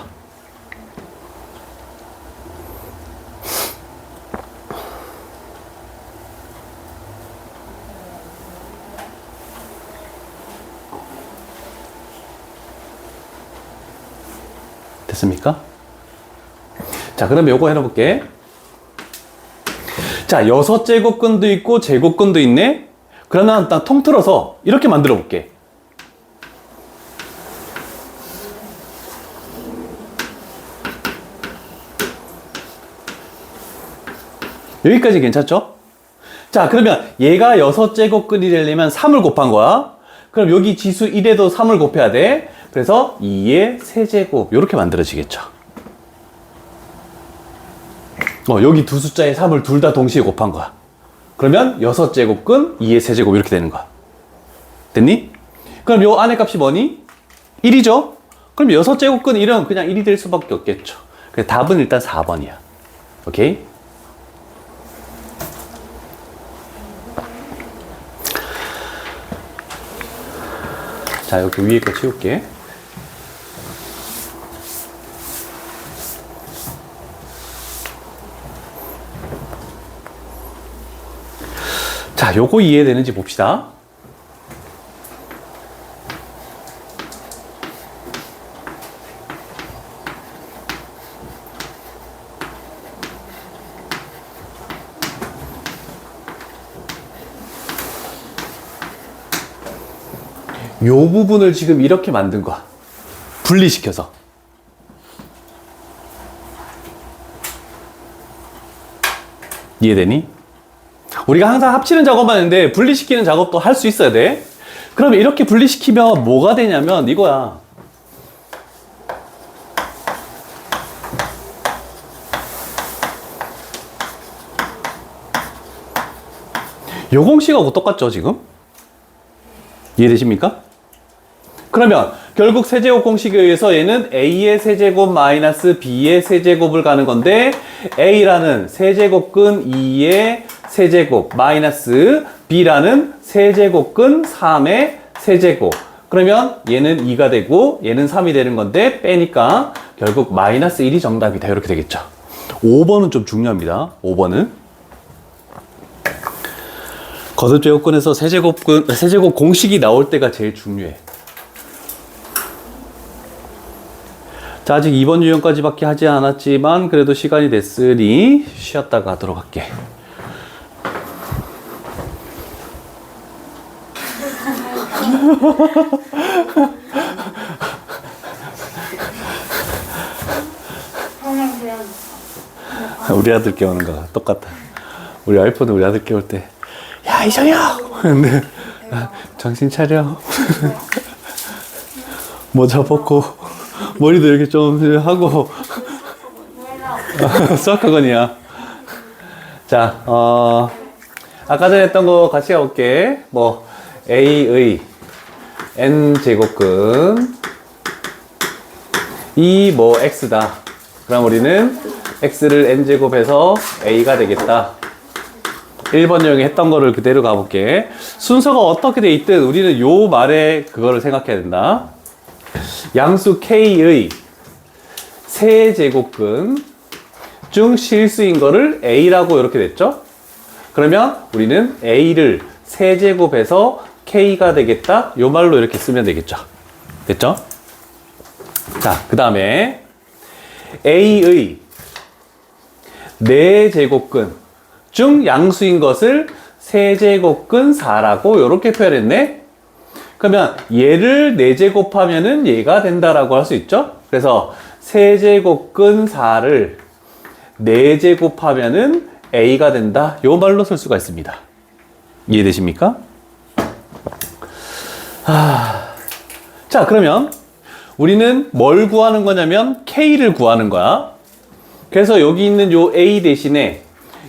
됐습니까? 자, 그럼 요거 해놓을게. 자, 6제곱근도 있고 제곱근도 있네? 그러면 일단 통틀어서 이렇게 만들어 볼게. 여기까지 괜찮죠? 자, 그러면 얘가 6제곱근이 되려면 3을 곱한 거야. 그럼 여기 지수 1에도 3을 곱해야 돼. 그래서 2의 세제곱 이렇게 만들어지겠죠. 여기 두 숫자의 3을 둘 다 동시에 곱한 거야. 그러면 6제곱근 2의 세제곱 이렇게 되는 거야. 됐니? 그럼 요 안의 값이 뭐니? 1이죠? 그럼 6제곱근 1은 그냥 1이 될 수밖에 없겠죠. 그래서 답은 일단 4번이야. 오케이? 자, 여기 위에 거 치울게. 자, 요거 이해되는지 봅시다. 요 부분을 지금 이렇게 만든 거야. 분리시켜서. 이해되니? 우리가 항상 합치는 작업만 하는데 분리시키는 작업도 할 수 있어야 돼. 그러면 이렇게 분리시키면 뭐가 되냐면 이거야. 요 공식하고 똑같죠, 지금? 이해되십니까? 그러면 결국 세제곱 공식에 의해서 얘는 a의 세제곱 마이너스 b의 세제곱을 가는 건데 a라는 세제곱근 2의 세제곱 마이너스 b라는 세제곱근 3의 세제곱. 그러면 얘는 2가 되고 얘는 3이 되는 건데 빼니까 결국 마이너스 1이 정답이다. 이렇게 되겠죠. 5번은 좀 중요합니다. 5번은 거듭제곱근에서 세제곱 공식이 나올 때가 제일 중요해. 자, 아직 2번 유형까지밖에 하지 않았지만 그래도 시간이 됐으니 쉬었다가 하도록 할게. 우리 아들 깨우는 거랑 똑같아. 우리 와이프는 우리 아들 깨울 때 야, 이정혁! 근데 정신 차려. 모자 벗고 머리도 이렇게 좀 하고 수학학원이야. 자, 아까 전에 했던 거 같이 해볼게. 뭐 a의 n제곱근 이 뭐 x다. 그럼 우리는 x를 n제곱해서 a가 되겠다. 1번 유형에 했던 거를 그대로 가볼게. 순서가 어떻게 돼 있든 우리는 요 말에 그거를 생각해야 된다. 양수 k의 세제곱근 중 실수인 거를 a라고 이렇게 됐죠? 그러면 우리는 a를 세제곱해서 k가 되겠다. 요 말로 이렇게 쓰면 되겠죠. 됐죠? 자, 그 다음에 a의 4제곱근 중 양수인 것을 세제곱근 4라고 이렇게 표현했네. 그러면 얘를 4제곱하면은 얘가 된다라고 할 수 있죠. 그래서 세제곱근 4를 4제곱하면은 a가 된다. 요 말로 쓸 수가 있습니다. 이해되십니까? 자, 그러면 우리는 뭘 구하는 거냐면 K를 구하는 거야. 그래서 여기 있는 요 A 대신에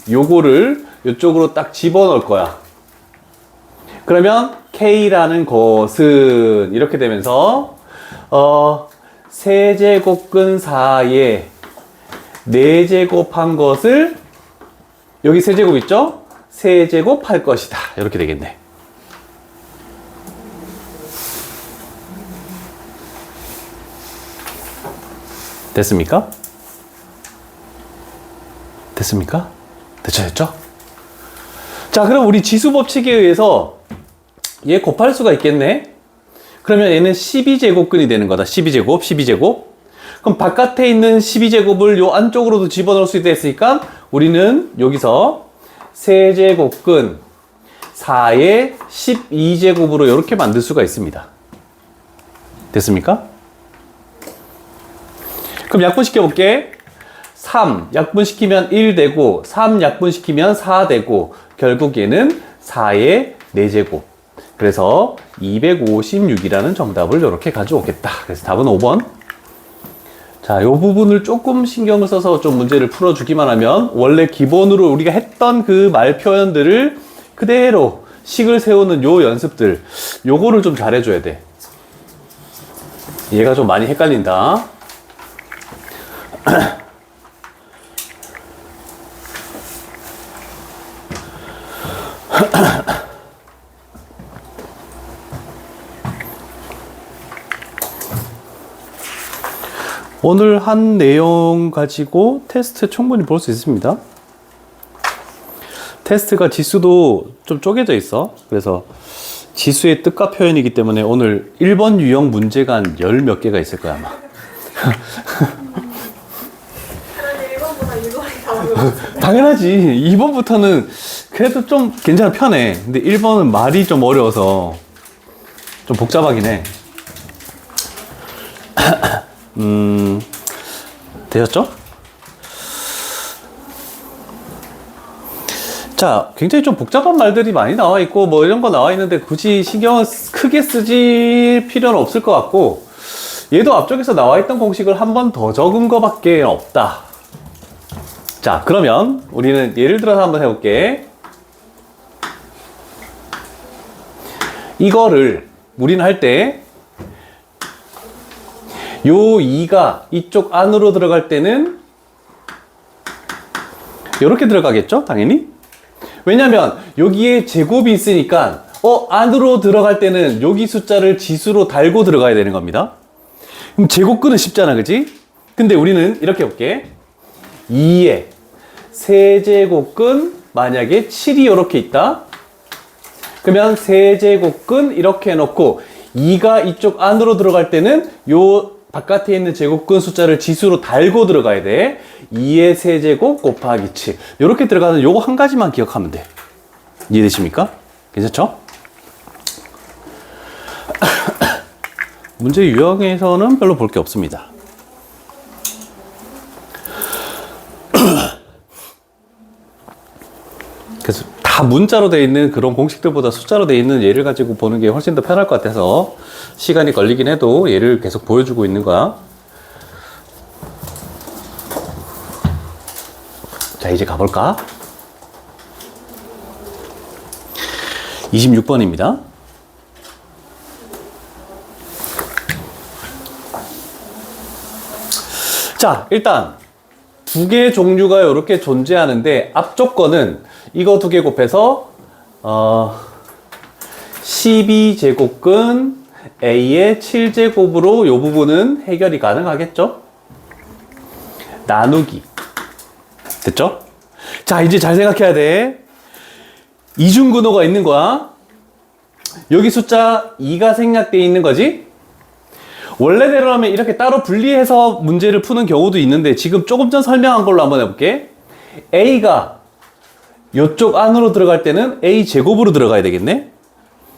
요거를 이쪽으로 딱 집어넣을 거야. 그러면 K라는 것은 이렇게 되면서 세제곱근 4에 4제곱 한 것을 여기 세제곱 있죠? 세제곱 할 것이다. 이렇게 되겠네. 됐습니까? 됐습니까? 됐죠? 자, 그럼 우리 지수 법칙에 의해서 얘 곱할 수가 있겠네? 그러면 얘는 12제곱근이 되는 거다. 12제곱. 그럼 바깥에 있는 12제곱을 요 안쪽으로도 집어넣을 수 있다 했으니까 우리는 여기서 세제곱근 4에 12제곱으로 이렇게 만들 수가 있습니다. 됐습니까? 그럼 약분시켜 볼게. 3 약분시키면 1 되고 3 약분시키면 4 되고 결국 얘는 4의 4제곱. 그래서 256이라는 정답을 이렇게 가져오겠다. 그래서 답은 5번. 자, 이 부분을 조금 신경을 써서 좀 문제를 풀어주기만 하면 원래 기본으로 우리가 했던 그 말 표현들을 그대로 식을 세우는 요 연습들, 요거를 좀 잘해줘야 돼. 얘가 좀 많이 헷갈린다. 오늘 한 내용 가지고 테스트 충분히 볼 수 있습니다. 테스트가 지수도 좀 쪼개져 있어. 그래서 지수의 뜻과 표현이기 때문에 오늘 1번 유형 문제가 한 10 몇 개가 있을 거야, 아마. 그런데 1번보다 2번이 더 어려워. 당연하지. 2번부터는 그래도 좀 괜찮아, 편해. 근데 1번은 말이 좀 어려워서 좀 복잡하긴 해. 되셨죠? 자, 굉장히 좀 복잡한 말들이 많이 나와 있고 뭐 이런 거 나와 있는데 굳이 신경을 크게 쓰질 필요는 없을 것 같고, 얘도 앞쪽에서 나와 있던 공식을 한 번 더 적은 거밖에 없다. 자, 그러면 우리는 예를 들어서 한번 해볼게. 이거를 우리는 할 때 요 2가 이쪽 안으로 들어갈 때는 이렇게 들어가겠죠? 당연히. 왜냐면 여기에 제곱이 있으니까 안으로 들어갈 때는 여기 숫자를 지수로 달고 들어가야 되는 겁니다. 그럼 제곱근은 쉽잖아, 그치? 근데 우리는 이렇게 해볼게. 2에 세제곱근 만약에 7이 이렇게 있다. 그러면 세제곱근 이렇게 해놓고 2가 이쪽 안으로 들어갈 때는 요 바깥에 있는 제곱근 숫자를 지수로 달고 들어가야 돼. 2의 세제곱 곱하기 7. 이렇게 들어가는 요거 한 가지만 기억하면 돼. 이해되십니까? 괜찮죠? 문제 유형에서는 별로 볼 게 없습니다. 그래서 다 문자로 되어 있는 그런 공식들보다 숫자로 되어 있는 예를 가지고 보는 게 훨씬 더 편할 것 같아서 시간이 걸리긴 해도 예를 계속 보여주고 있는 거야. 자, 이제 가볼까? 26번입니다. 자, 일단 두 개의 종류가 이렇게 존재하는데 앞쪽 거는 이거 두 개 곱해서 12제곱근 A의 7제곱으로 이 부분은 해결이 가능하겠죠? 나누기. 됐죠? 자, 이제 잘 생각해야 돼. 이중근호가 있는 거야. 여기 숫자 2가 생략되어 있는 거지? 원래대로라면 이렇게 따로 분리해서 문제를 푸는 경우도 있는데 지금 조금 전 설명한 걸로 한번 해볼게. A가 이쪽 안으로 들어갈 때는 A 제곱으로 들어가야 되겠네.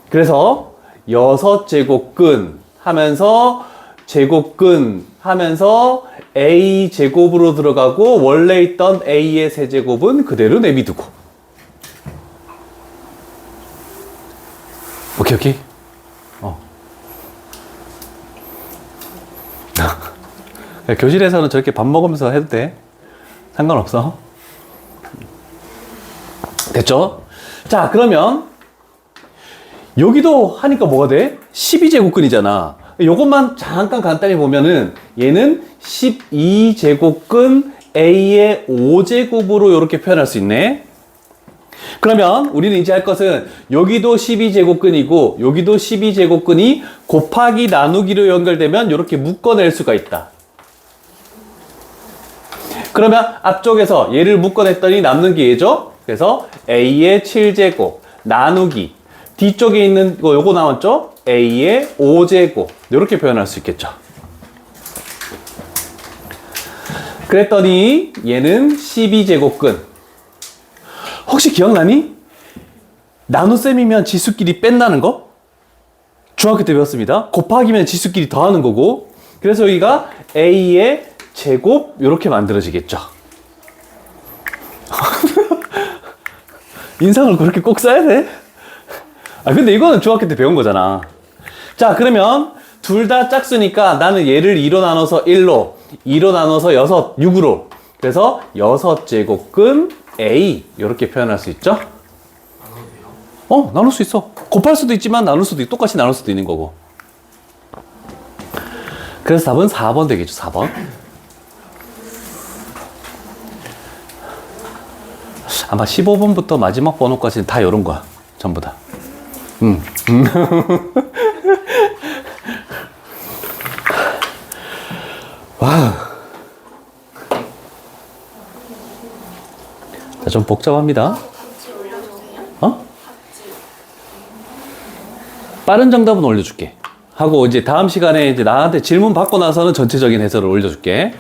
그래서 6제곱근 하면서 제곱근 하면서 A 제곱으로 들어가고 원래 있던 A의 세제곱은 그대로 내비두고. 오케이. 교실에서는 저렇게 밥 먹으면서 해도 돼. 상관없어. 됐죠? 자, 그러면 여기도 하니까 뭐가 돼? 12제곱근이잖아. 요것만 잠깐 간단히 보면은 얘는 12제곱근 A의 5제곱으로 이렇게 표현할 수 있네. 그러면 우리는 이제 할 것은 여기도 12제곱근이고 여기도 12제곱근이 곱하기 나누기로 연결되면 이렇게 묶어낼 수가 있다. 그러면 앞쪽에서 얘를 묶어냈더니 남는 게 얘죠? 그래서 A의 7제곱 나누기 뒤쪽에 있는 거 요거 나왔죠? A의 5제곱 이렇게 표현할 수 있겠죠. 그랬더니 얘는 12제곱근. 혹시 기억나니? 나눗셈이면 지수끼리 뺀다는 거? 중학교 때 배웠습니다. 곱하기면 지수끼리 더하는 거고. 그래서 여기가 A의 제곱 이렇게 만들어지겠죠. 인상을 그렇게 꼭 써야 돼? 아 근데 이거는 중학교 때 배운 거잖아. 자 그러면 둘 다 짝수니까 나는 얘를 2로 나눠서 1로 2로 나눠서 6으로 그래서 6제곱근 A 이렇게 표현할 수 있죠? 나눌 수 있어. 곱할 수도 있지만 나눌 수도 있고 똑같이 나눌 수도 있는 거고. 그래서 답은 4번 되겠죠. 4번. 아마 15번부터 마지막 번호까지는 다 이런 거야. 전부 다. 와우. 자, 좀 복잡합니다. 같이 올려주세요. 어? 빠른 정답은 올려줄게. 하고 이제 다음 시간에 이제 나한테 질문 받고 나서는 전체적인 해설을 올려줄게.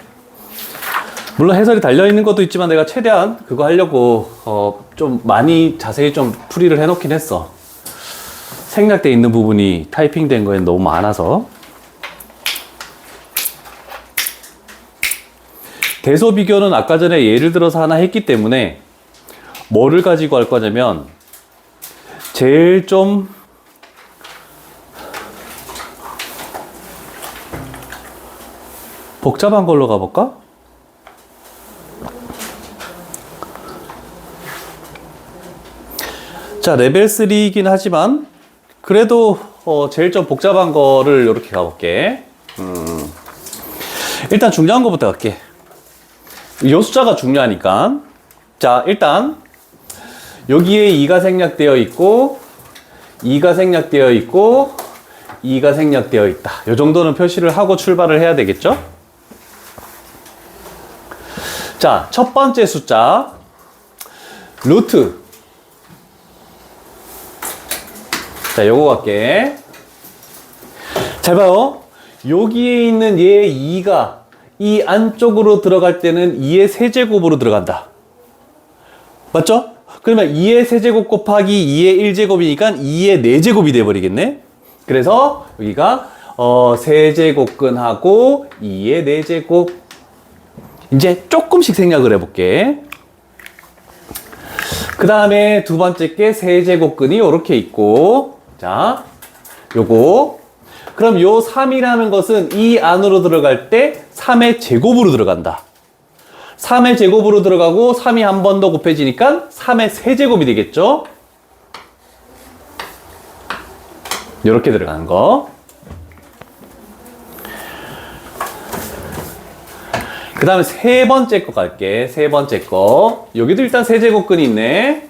물론 해설이 달려있는 것도 있지만 내가 최대한 그거 하려고 좀 많이 자세히 좀 풀이를 해놓긴 했어. 생략돼 있는 부분이 타이핑된 거에 너무 많아서. 대소 비교는 아까 전에 예를 들어서 하나 했기 때문에 뭐를 가지고 할 거냐면 제일 좀 복잡한 걸로 가볼까? 자, 레벨 3이긴 하지만 그래도 제일 좀 복잡한 거를 이렇게 가볼게. 일단 중요한 거부터 갈게. 이 숫자가 중요하니까. 자, 일단 여기에 2가 생략되어 있고 2가 생략되어 있고 2가 생략되어 있다. 이 정도는 표시를 하고 출발을 해야 되겠죠? 자, 첫 번째 숫자 루트. 자, 요거 갈게. 잘 봐요. 여기에 있는 얘 2가 이 안쪽으로 들어갈 때는 2의 세제곱으로 들어간다. 맞죠? 그러면 2의 세제곱 곱하기 2의 1제곱이니까 2의 4제곱이 돼버리겠네. 그래서 여기가 세제곱근하고 2의 4제곱. 이제 조금씩 생략을 해볼게. 그 다음에 두 번째 게 세제곱근이 이렇게 있고, 자, 요거. 그럼 요 3이라는 것은 이 안으로 들어갈 때 3의 제곱으로 들어간다. 3의 제곱으로 들어가고 3이 한 번 더 곱해지니까 3의 세제곱이 되겠죠? 요렇게 들어가는 거. 그 다음에 세 번째 거 갈게. 세 번째 거. 여기도 일단 세제곱근이 있네.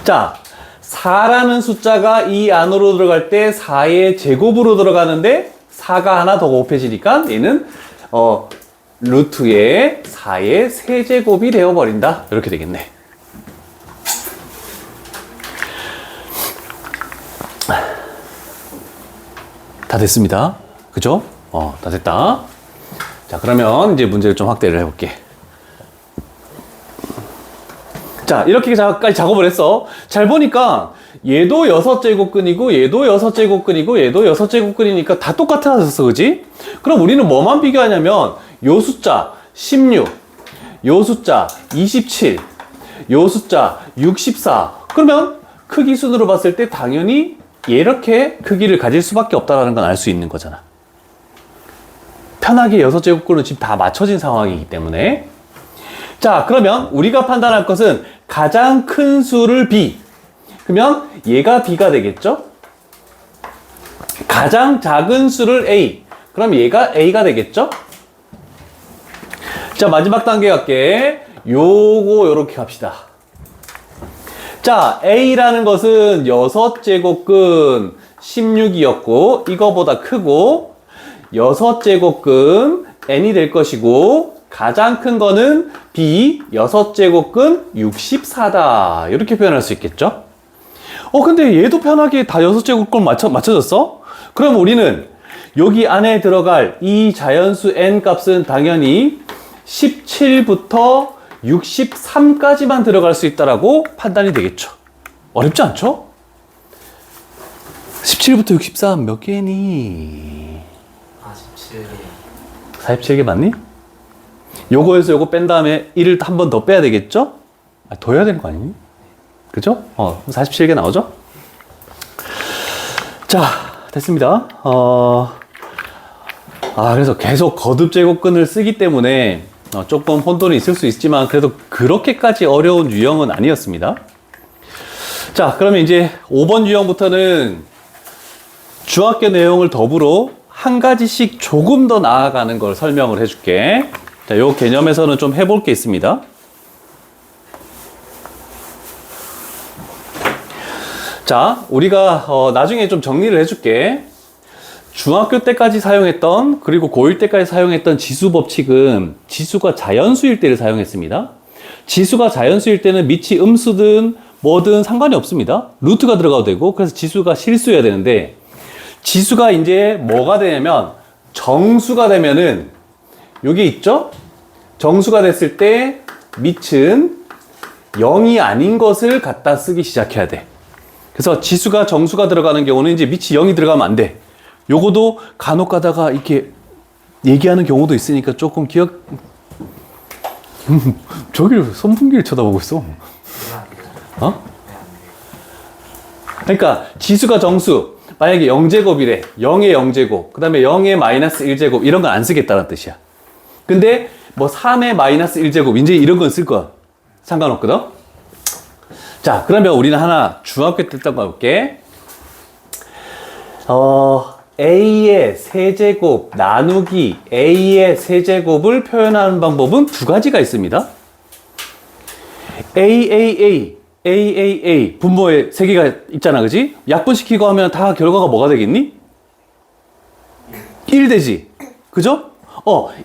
자, 4라는 숫자가 이 안으로 들어갈 때 4의 제곱으로 들어가는데 4가 하나 더 곱해지니까 얘는 루트의 4의 세제곱이 되어버린다. 이렇게 되겠네. 다 됐습니다. 그죠? 다 됐다. 자, 그러면 이제 문제를 좀 확대를 해볼게. 자, 이렇게까지 작업을 했어. 잘 보니까 얘도 6제곱근이고 얘도 6제곱근이고 얘도 6제곱근이니까 다 똑같아졌어. 그지? 그럼 우리는 뭐만 비교하냐면 요 숫자 16, 요 숫자 27, 요 숫자 64. 그러면 크기 순으로 봤을 때 당연히 이렇게 크기를 가질 수밖에 없다는 건 알 수 있는 거잖아. 편하게 6제곱근으로 지금 다 맞춰진 상황이기 때문에. 자, 그러면 우리가 판단할 것은 가장 큰 수를 B. 그러면 얘가 B가 되겠죠? 가장 작은 수를 A. 그럼 얘가 A가 되겠죠? 자, 마지막 단계 갈게. 요거 요렇게 갑시다. 자, A라는 것은 6제곱근 16이었고 이거보다 크고 6제곱근 N이 될 것이고 가장 큰 거는 B 6제곱근 64다. 이렇게 표현할 수 있겠죠? 근데 얘도 편하게 다 6제곱근 맞춰졌어? 그럼 우리는 여기 안에 들어갈 이 자연수 N 값은 당연히 17부터 63까지만 들어갈 수 있다라고 판단이 되겠죠. 어렵지 않죠? 17부터 63 몇 개니? 47개. 47개 맞니? 요거에서 요거 뺀 다음에 1을 한 번 더 빼야 되겠죠? 더 해야 되는 거 아니니? 그죠? 47개 나오죠? 자, 됐습니다. 그래서 계속 거듭 제곱근을 쓰기 때문에 조금 혼돈이 있을 수 있지만 그래도 그렇게까지 어려운 유형은 아니었습니다. 자, 그러면 이제 5번 유형부터는 중학교 내용을 더불어 한 가지씩 조금 더 나아가는 걸 설명을 해줄게. 자, 요 개념에서는 좀 해볼 게 있습니다. 자, 우리가 나중에 좀 정리를 해줄게. 중학교 때까지 사용했던 그리고 고1 때까지 사용했던 지수 법칙은 지수가 자연수일 때를 사용했습니다. 지수가 자연수일 때는 밑이 음수든 뭐든 상관이 없습니다. 루트가 들어가도 되고 그래서 지수가 실수여야 되는데 지수가 이제 뭐가 되냐면 정수가 되면은 여기 있죠? 정수가 됐을 때 밑은 0이 아닌 것을 갖다 쓰기 시작해야 돼. 그래서 지수가 정수가 들어가는 경우는 이제 밑이 0이 들어가면 안 돼. 요거도 간혹 가다가 이렇게 얘기하는 경우도 있으니까 조금 저기를 선풍기를 쳐다보고 있어. 그러니까 지수가 정수, 만약에 0제곱이래. 0의 0제곱, 그 다음에 0의 마이너스 1제곱 이런 건 안 쓰겠다는 뜻이야. 근데 뭐 3의 마이너스 1제곱 이제 이런 건 쓸 거야. 상관없거든. 자, 그러면 우리는 하나 중학교 때 했던 거 볼게. A의 세제곱 나누기 A의 세제곱을 표현하는 방법은 두 가지가 있습니다. AAA 분모에 세 개가 있잖아, 그지? 약분시키고 하면 다 결과가 뭐가 되겠니? 1 되지, 그죠?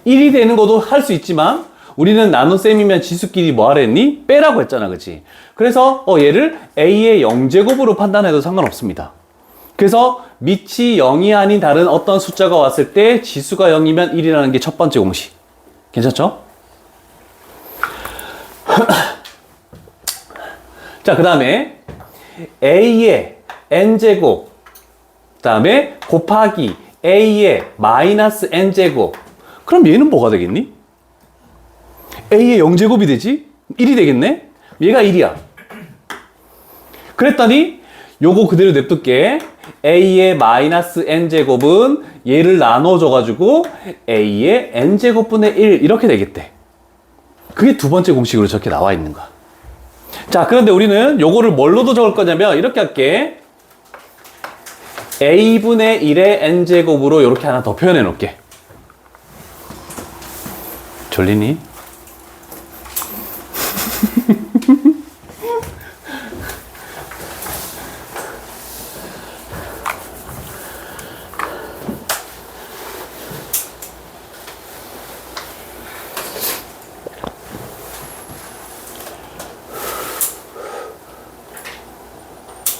1이 되는 것도 할 수 있지만 우리는 나눗셈이면 지수끼리 뭐 하랬니? 빼라고 했잖아, 그치? 그래서 얘를 A의 0제곱으로 판단해도 상관없습니다. 그래서 밑이 0이 아닌 다른 어떤 숫자가 왔을 때 지수가 0이면 1이라는 게 첫 번째 공식. 괜찮죠? 자, 그 다음에 A의 N제곱, 그 다음에 곱하기 A의 마이너스 N제곱. 그럼 얘는 뭐가 되겠니? A의 0제곱이 되지? 1이 되겠네? 얘가 1이야. 그랬더니 요거 그대로 냅둘게. A의 마이너스 N제곱은 얘를 나눠줘가지고 A의 N제곱분의 1 이렇게 되겠대. 그게 두 번째 공식으로 저렇게 나와 있는 거야. 자, 그런데 우리는 요거를 뭘로도 적을 거냐면 이렇게 할게. A분의 1의 N제곱으로 이렇게 하나 더 표현해 놓을게. 졸리니?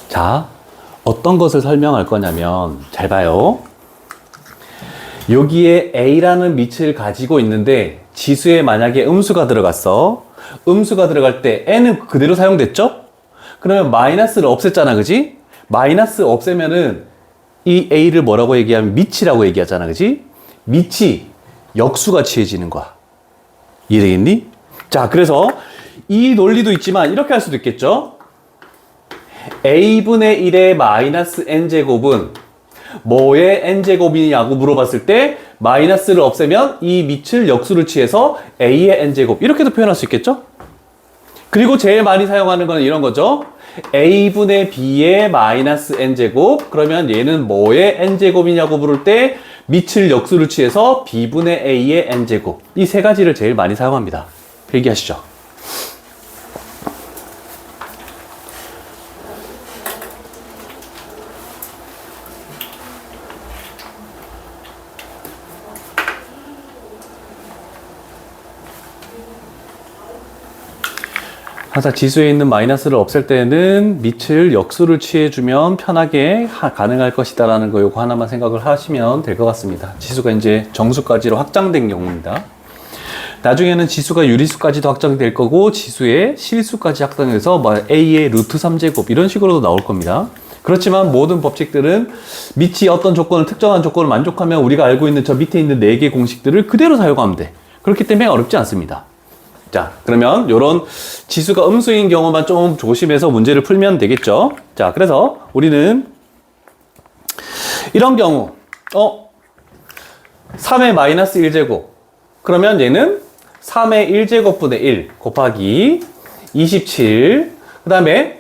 자, 어떤 것을 설명할 거냐면 잘 봐요. 여기에 A라는 밑을 가지고 있는데 지수에 만약에 음수가 들어갔어. 음수가 들어갈 때 N은 그대로 사용됐죠? 그러면 마이너스를 없앴잖아, 그지? 마이너스 없애면은 이 A를 뭐라고 얘기하면 밑이라고 얘기하잖아, 그지? 밑이 역수가 취해지는 거야. 이해되겠니? 자, 그래서 이 논리도 있지만 이렇게 할 수도 있겠죠? A분의 1의 마이너스 N제곱은 뭐의 n제곱이냐고 물어봤을 때 마이너스를 없애면 이 밑을 역수를 취해서 a의 n제곱 이렇게도 표현할 수 있겠죠? 그리고 제일 많이 사용하는 건 이런 거죠. a분의 b의 마이너스 n제곱 그러면 얘는 뭐의 n제곱이냐고 물을 때 밑을 역수를 취해서 b분의 a의 n제곱 이 세 가지를 제일 많이 사용합니다. 필기하시죠. 항상 지수에 있는 마이너스를 없앨 때는 밑을 역수를 취해주면 편하게 가능할 것이다 라는 거 요거 하나만 생각을 하시면 될 것 같습니다. 지수가 이제 정수까지로 확장된 경우입니다. 나중에는 지수가 유리수까지도 확장될 거고 지수의 실수까지 확장해서 뭐 a의 루트 3제곱 이런 식으로도 나올 겁니다. 그렇지만 모든 법칙들은 밑이 어떤 조건을 특정한 조건을 만족하면 우리가 알고 있는 저 밑에 있는 4개 공식들을 그대로 사용하면 돼. 그렇기 때문에 어렵지 않습니다. 자, 그러면 요런 지수가 음수인 경우만 좀 조심해서 문제를 풀면 되겠죠. 자, 그래서 우리는 이런 경우 3의 마이너스 1제곱 그러면 얘는 3의 1제곱분의 1 곱하기 27 그 다음에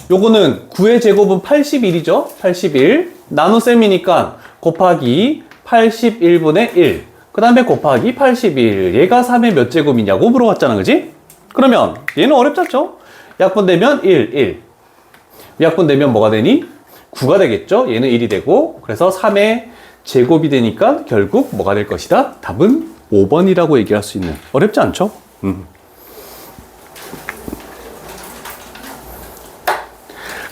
요거는 9의 제곱은 81이죠. 81 나눗셈이니까 곱하기 81분의 1 그 다음에 곱하기 81 얘가 3의 몇 제곱이냐고 물어봤잖아 그지? 그러면 얘는 어렵지 않죠? 약분되면 1 약분되면 뭐가 되니? 9가 되겠죠? 얘는 1이 되고 그래서 3의 제곱이 되니까 결국 뭐가 될 것이다? 답은 5번이라고 얘기할 수 있는 어렵지 않죠?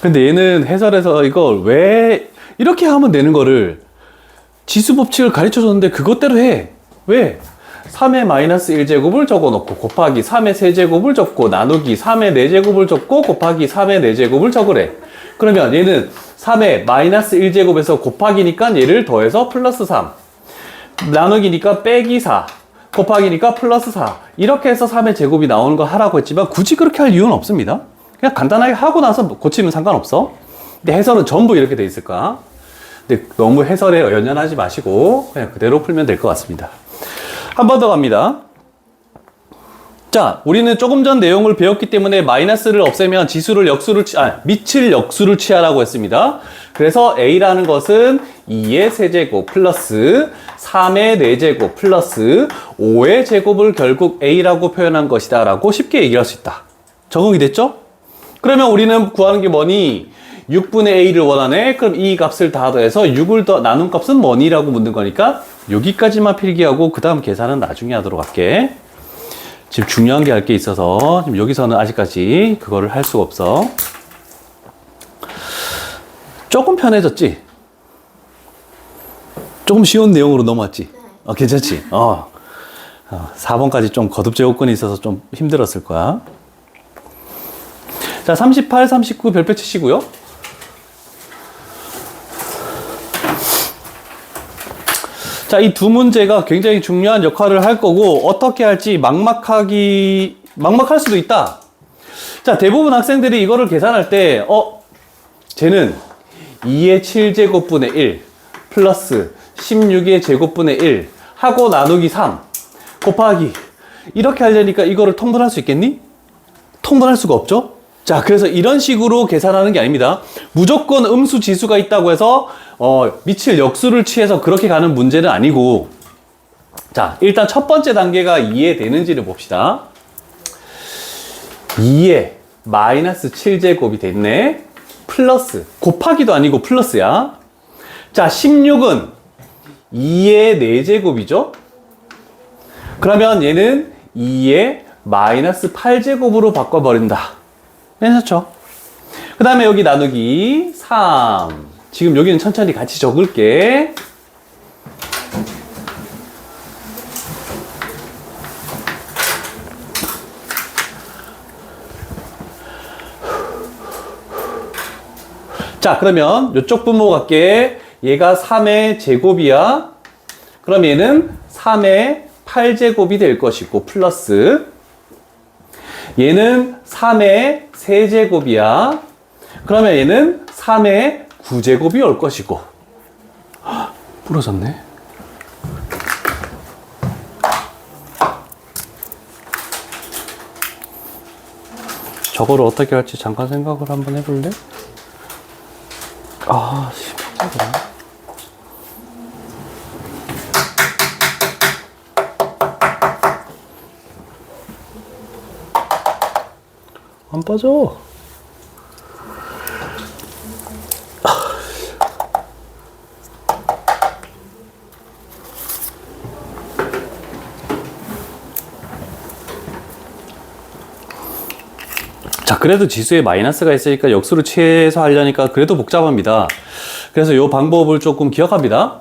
근데 얘는 해설에서 이걸 왜 이렇게 하면 되는 거를 지수 법칙을 가르쳐 줬는데 그것대로 해. 왜? 3의 마이너스 1제곱을 적어 놓고 곱하기 3의 세제곱을 적고 나누기 3의 4제곱을 적고 곱하기 3의 4제곱을 적으래. 그러면 얘는 3의 마이너스 1제곱에서 곱하기니까 얘를 더해서 플러스 3 나누기니까 빼기 4 곱하기니까 플러스 4 이렇게 해서 3의 제곱이 나오는 거 하라고 했지만 굳이 그렇게 할 이유는 없습니다. 그냥 간단하게 하고 나서 고치면 상관없어. 근데 해설은 전부 이렇게 돼 있을까? 근데 너무 해설에 연연하지 마시고 그냥 그대로 풀면 될 것 같습니다. 한 번 더 갑니다. 자, 우리는 조금 전 내용을 배웠기 때문에 마이너스를 없애면 지수를 밑을 역수를 취하라고 했습니다. 그래서 a라는 것은 2의 세제곱 플러스 3의 4제곱 플러스 5의 제곱을 결국 a라고 표현한 것이다 라고 쉽게 얘기할 수 있다. 적응이 됐죠? 그러면 우리는 구하는 게 뭐니? 6분의 a를 원하네? 그럼 이 값을 다 더해서 6을 더 나눈 값은 뭐니? 라고 묻는 거니까 여기까지만 필기하고 그 다음 계산은 나중에 하도록 할게. 지금 중요한 게 할 게 있어서 지금 여기서는 아직까지 그거를 할 수가 없어. 조금 편해졌지? 조금 쉬운 내용으로 넘어왔지? 괜찮지? 4번까지 좀 거듭 제곱근이 있어서 좀 힘들었을 거야. 자, 38, 39 별표 치시고요. 자, 이 두 문제가 굉장히 중요한 역할을 할 거고 어떻게 할지 막막할 수도 있다. 자, 대부분 학생들이 이거를 계산할 때 쟤는 2의 7제곱분의 1 플러스 16의 제곱분의 1 하고 나누기 3 곱하기 이렇게 하려니까 이거를 통분할 수 있겠니? 통분할 수가 없죠? 자, 그래서 이런 식으로 계산하는 게 아닙니다. 무조건 음수 지수가 있다고 해서 밑을 역수를 취해서 그렇게 가는 문제는 아니고, 자, 일단 첫 번째 단계가 이해되는지를 봅시다. 2에 마이너스 7제곱이 됐네. 플러스, 곱하기도 아니고 플러스야. 자, 16은 2의 4제곱이죠? 그러면 얘는 2의 마이너스 8제곱으로 바꿔버린다. 괜찮죠? 그 다음에 여기 나누기 3. 지금 여기는 천천히 같이 적을게. 자, 그러면 이쪽 분모 갈게. 얘가 3의 제곱이야. 그럼 얘는 3의 8제곱이 될 것이고 플러스 얘는 3의 세제곱이야. 그러면 얘는 3의 9제곱이 올 것이고 부러졌네. 저거를 어떻게 할지 잠깐 생각을 한번 해볼래? 아, 심각하구나. 안 빠져. 자, 그래도 지수에 마이너스가 있으니까 역수를 취해서 하려니까 그래도 복잡합니다. 그래서 이 방법을 조금 기억합니다.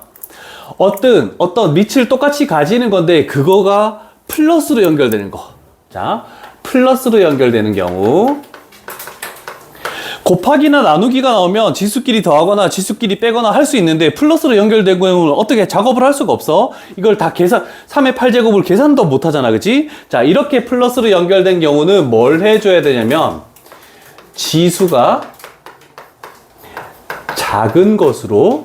어떤 밑을 똑같이 가지는 건데 그거가 플러스로 연결되는 거. 자, 플러스로 연결되는 경우 곱하기나 나누기가 나오면 지수끼리 더하거나 지수끼리 빼거나 할 수 있는데 플러스로 연결된 경우는 어떻게 작업을 할 수가 없어. 이걸 다 계산 3의 8제곱을 계산도 못 하잖아. 그치? 자, 이렇게 플러스로 연결된 경우는 뭘 해줘야 되냐면 지수가 작은 것으로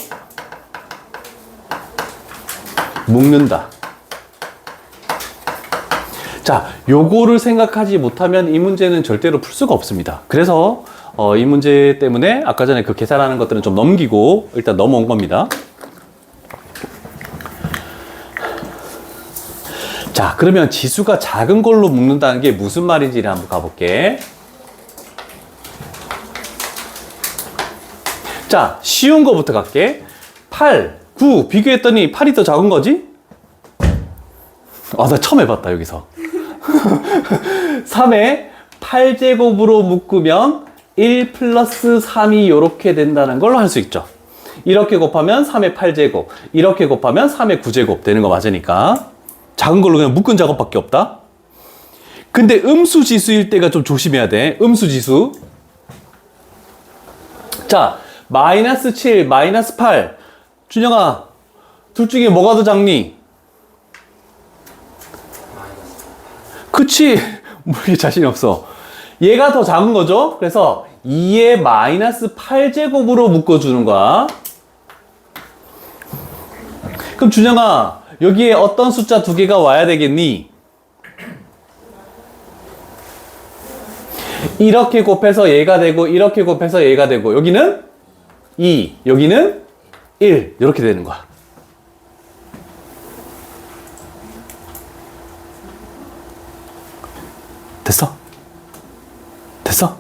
묶는다. 자, 요거를 생각하지 못하면 이 문제는 절대로 풀 수가 없습니다. 그래서 이 문제 때문에 아까 전에 그 계산하는 것들은 좀 넘기고 일단 넘어온 겁니다. 자, 그러면 지수가 작은 걸로 묶는다는 게 무슨 말인지를 한번 가볼게. 자, 쉬운 거부터 갈게. 8, 9 비교했더니 8이 더 작은 거지? 아, 나 처음 해봤다 여기서. 3에 8제곱으로 묶으면 1 플러스 3이 이렇게 된다는 걸로 할 수 있죠. 이렇게 곱하면 3의 8제곱, 이렇게 곱하면 3의 9제곱 되는 거 맞으니까 작은 걸로 그냥 묶은 작업밖에 없다. 근데 음수 지수일 때가 좀 조심해야 돼. 음수 지수. 자, 마이너스 7, 마이너스 8. 준영아, 둘 중에 뭐가 더 작니? 그치? 뭐 이게 자신이 없어. 얘가 더 작은 거죠? 그래서 2의 마이너스 8제곱으로 묶어주는 거야. 그럼 준영아, 여기에 어떤 숫자 두 개가 와야 되겠니? 이렇게 곱해서 얘가 되고 이렇게 곱해서 얘가 되고 여기는 2, 여기는 1 이렇게 되는 거야. 됐어? 됐어?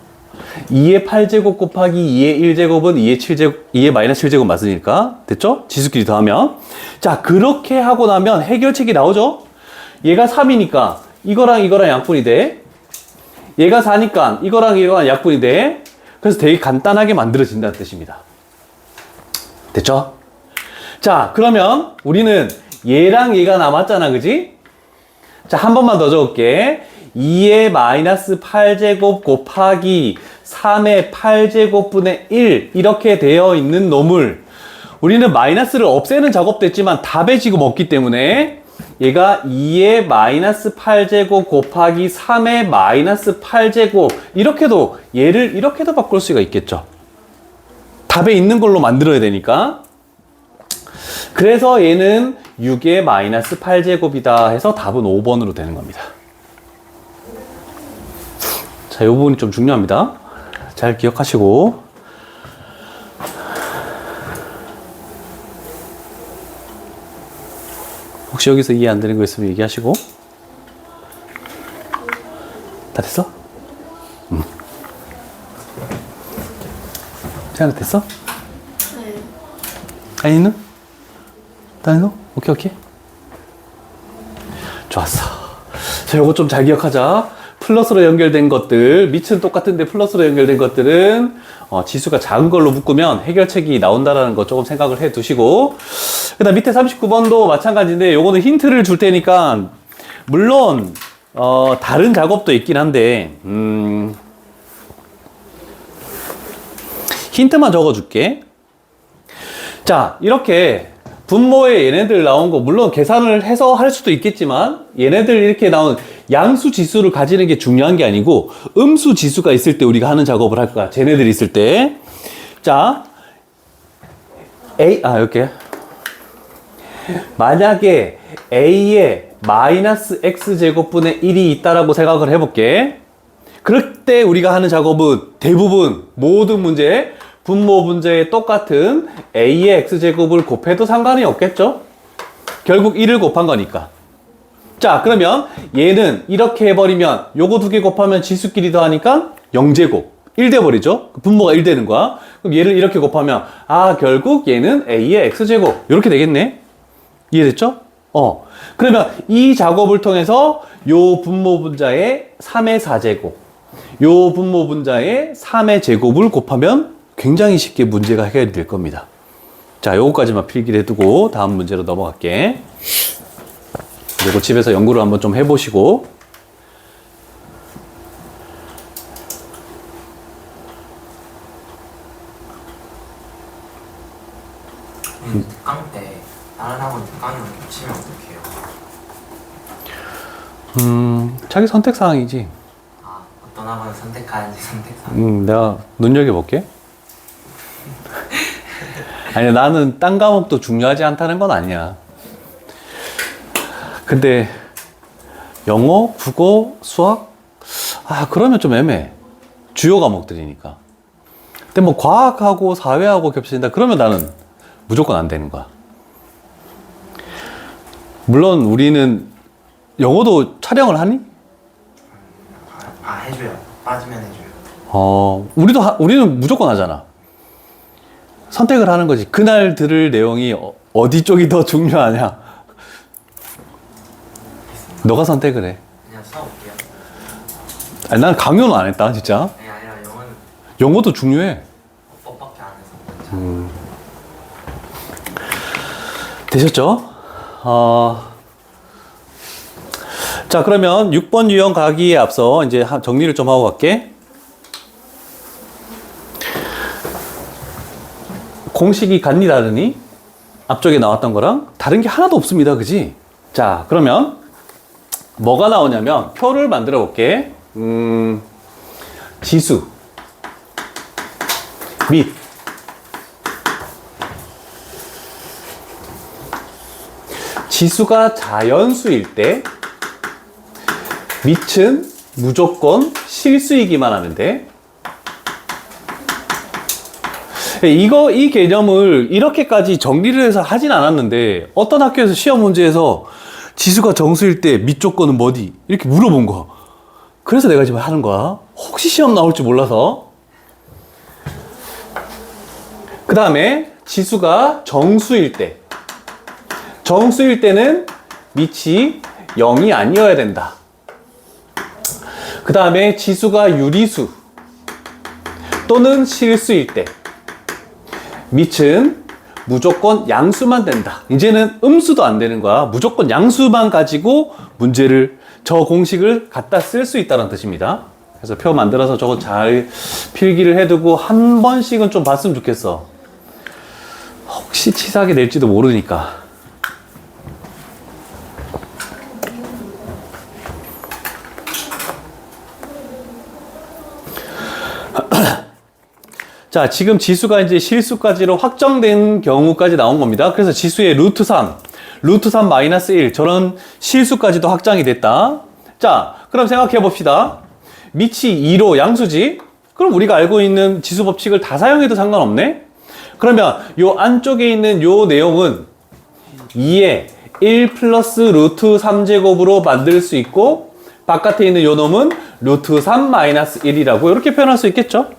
2의 8제곱 곱하기 2의 1제곱은 2의 마이너스 7제곱 맞으니까 됐죠? 지수끼리 더하면. 자, 그렇게 하고 나면 해결책이 나오죠? 얘가 3이니까 이거랑 이거랑 약분이 돼. 얘가 4니까 이거랑 이거랑 약분이 돼. 그래서 되게 간단하게 만들어진다는 뜻입니다. 됐죠? 자, 그러면 우리는 얘랑 얘가 남았잖아, 그지? 자, 한 번만 더 적을게. 2의 마이너스 8제곱 곱하기 3의 8제곱분의 1 이렇게 되어 있는 놈을 우리는 마이너스를 없애는 작업도 했지만 답에 지금 없기 때문에 얘가 2의 마이너스 8제곱 곱하기 3의 마이너스 8제곱 이렇게도 얘를 이렇게도 바꿀 수가 있겠죠. 답에 있는 걸로 만들어야 되니까. 그래서 얘는 6의 마이너스 8제곱이다 해서 답은 5번으로 되는 겁니다. 자, 이 부분이 좀 중요합니다. 잘 기억하시고. 혹시 여기서 이해 안 되는 거 있으면 얘기하시고. 다 됐어? 태연아 됐어? 네. 아니는? 다니노? 오케이 오케이. 좋았어. 자, 요거 좀 잘 기억하자. 플러스로 연결된 것들, 밑은 똑같은데 플러스로 연결된 것들은 지수가 작은 걸로 묶으면 해결책이 나온다라는 거 조금 생각을 해 두시고, 그 다음 밑에 39번도 마찬가지인데 요거는 힌트를 줄 테니까 물론 다른 작업도 있긴 한데 힌트만 적어줄게. 자, 이렇게 분모에 얘네들 나온 거 물론 계산을 해서 할 수도 있겠지만 얘네들 이렇게 나온 양수 지수를 가지는 게 중요한 게 아니고 음수 지수가 있을 때 우리가 하는 작업을 할 거야. 쟤네들이 있을 때. 자, 이렇게 만약에 a에 마이너스 x제곱분의 1이 있다라고 생각을 해볼게. 그럴 때 우리가 하는 작업은 대부분 모든 문제, 분모 문제에 똑같은 a의 x제곱을 곱해도 상관이 없겠죠? 결국 1을 곱한 거니까. 자, 그러면 얘는 이렇게 해버리면 요거 두 개 곱하면 지수끼리 더하니까 0제곱 1 돼버리죠? 분모가 1 되는 거야. 그럼 얘를 이렇게 곱하면 결국 얘는 a의 x제곱 이렇게 되겠네. 이해됐죠? 그러면 이 작업을 통해서 요 분모 분자의 3의 4제곱 요 분모 분자의 3의 제곱을 곱하면 굉장히 쉽게 문제가 해결이 될 겁니다. 자, 요거까지만 필기를 해두고 다음 문제로 넘어갈게. 그리고 집에서 연구를 한번 좀 해보시고. 특강 때 다른 학원 특강이랑 겹치면 어떡해요? 자기 선택사항이지. 어떤 학원을 선택하는지 선택사항. 내가 눈여겨볼게. 아니, 나는 딴 과목도 중요하지 않다는 건 아니야. 근데 영어, 국어, 수학? 그러면 좀 애매해. 주요 과목들이니까. 근데 뭐 과학하고 사회하고 겹친다 그러면 나는 무조건 안 되는 거야. 물론 우리는 영어도 촬영을 하니? 해줘요. 빠지면 해줘요. 우리는 무조건 하잖아. 선택을 하는 거지. 그날 들을 내용이 어디 쪽이 더 중요하냐. 너가 선택을 해. 그냥 써볼게요. 아니, 난 강요는 안 했다, 진짜. 아니라 영어는 영어도 중요해. 법밖에 안 해서. 되셨죠? 자, 그러면 6번 유형 가기에 앞서 이제 정리를 좀 하고 갈게. 공식이 같니 다르니? 앞쪽에 나왔던 거랑 다른 게 하나도 없습니다. 그지? 자, 그러면 뭐가 나오냐면 표를 만들어 볼게. 지수 및 지수가 자연수일 때 밑은 무조건 실수이기만 하면 돼. 이 개념을 이렇게까지 정리를 해서 하진 않았는데 어떤 학교에서 시험 문제에서 지수가 정수일 때 밑 조건은 뭐디? 이렇게 물어본 거야. 그래서 내가 지금 하는 거야. 혹시 시험 나올 줄 몰라서. 그 다음에 지수가 정수일 때. 정수일 때는 밑이 0이 아니어야 된다. 그 다음에 지수가 유리수 또는 실수일 때 밑은 무조건 양수만 된다. 이제는 음수도 안 되는 거야. 무조건 양수만 가지고 문제를 저 공식을 갖다 쓸 수 있다는 뜻입니다. 그래서 표 만들어서 저거 잘 필기를 해두고 한 번씩은 좀 봤으면 좋겠어. 혹시 치사하게 낼지도 모르니까. 자, 지금 지수가 이제 실수까지로 확정된 경우까지 나온 겁니다. 그래서 지수의 루트 3, 루트 3 마이너스 1, 저런 실수까지도 확정이 됐다. 자, 그럼 생각해 봅시다. 밑이 2로 양수지? 그럼 우리가 알고 있는 지수 법칙을 다 사용해도 상관없네? 그러면 요 안쪽에 있는 요 내용은 2에 1 플러스 루트 3제곱으로 만들 수 있고, 바깥에 있는 요 놈은 루트 3 마이너스 1이라고 이렇게 표현할 수 있겠죠?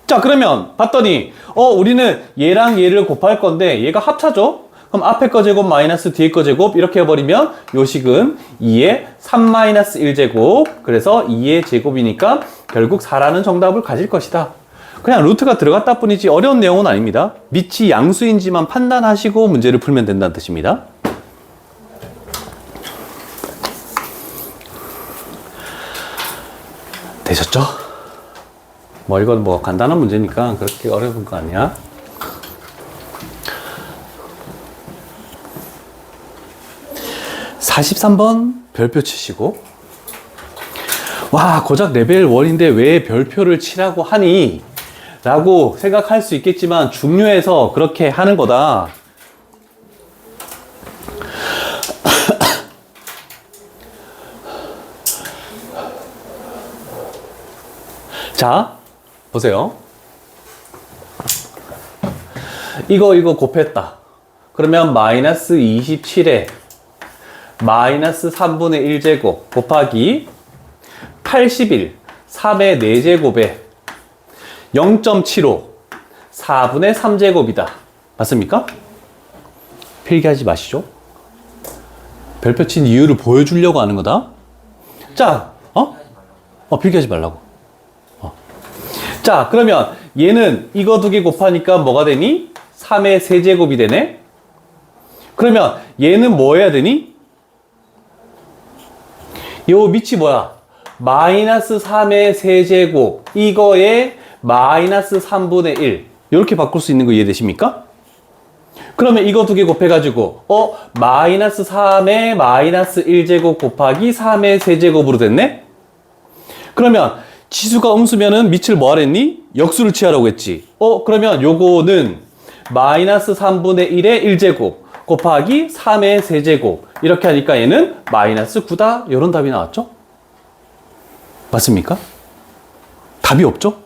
자, 그러면 봤더니 우리는 얘랑 얘를 곱할 건데 얘가 합차죠? 그럼 앞에 거 제곱 마이너스 뒤에 거 제곱 이렇게 해버리면 요 식은 2의 3 마이너스 1제곱, 그래서 2의 제곱이니까 결국 4라는 정답을 가질 것이다. 그냥 루트가 들어갔다 뿐이지 어려운 내용은 아닙니다. 밑이 양수인지만 판단하시고 문제를 풀면 된다는 뜻입니다. 되셨죠? 뭐 이건 뭐 간단한 문제니까 그렇게 어려운 거 아니야. (43번) 별표 치시고, 와 고작 레벨 1인데 왜 별표를 치라고 하니? 라고 생각할 수 있겠지만 중요해서 그렇게 하는 거다. 자, 보세요. 이거 곱했다. 그러면 마이너스 27에 마이너스 3분의 1제곱 곱하기 81, 3의 4제곱에 0.75, 4분의 3제곱이다. 맞습니까? 필기하지 마시죠. 별표 친 이유를 보여주려고 하는 거다. 자, 필기하지 말라고. 자, 그러면 얘는 이거 두 개 곱하니까 뭐가 되니? 3의 세제곱이 되네? 그러면 얘는 뭐 해야 되니? 요 밑이 뭐야? 마이너스 3의 세제곱 이거에 마이너스 3분의 1 이렇게 바꿀 수 있는 거 이해되십니까? 그러면 이거 두 개 곱해가지고 마이너스 3의 마이너스 1제곱 곱하기 3의 세제곱으로 됐네? 그러면 지수가 음수면은 밑을 뭐 하랬니? 역수를 취하라고 했지. 그러면 요거는 마이너스 3분의 1의 1제곱 곱하기 3의 세제곱 이렇게 하니까 얘는 마이너스 9다. 이런 답이 나왔죠? 맞습니까? 답이 없죠?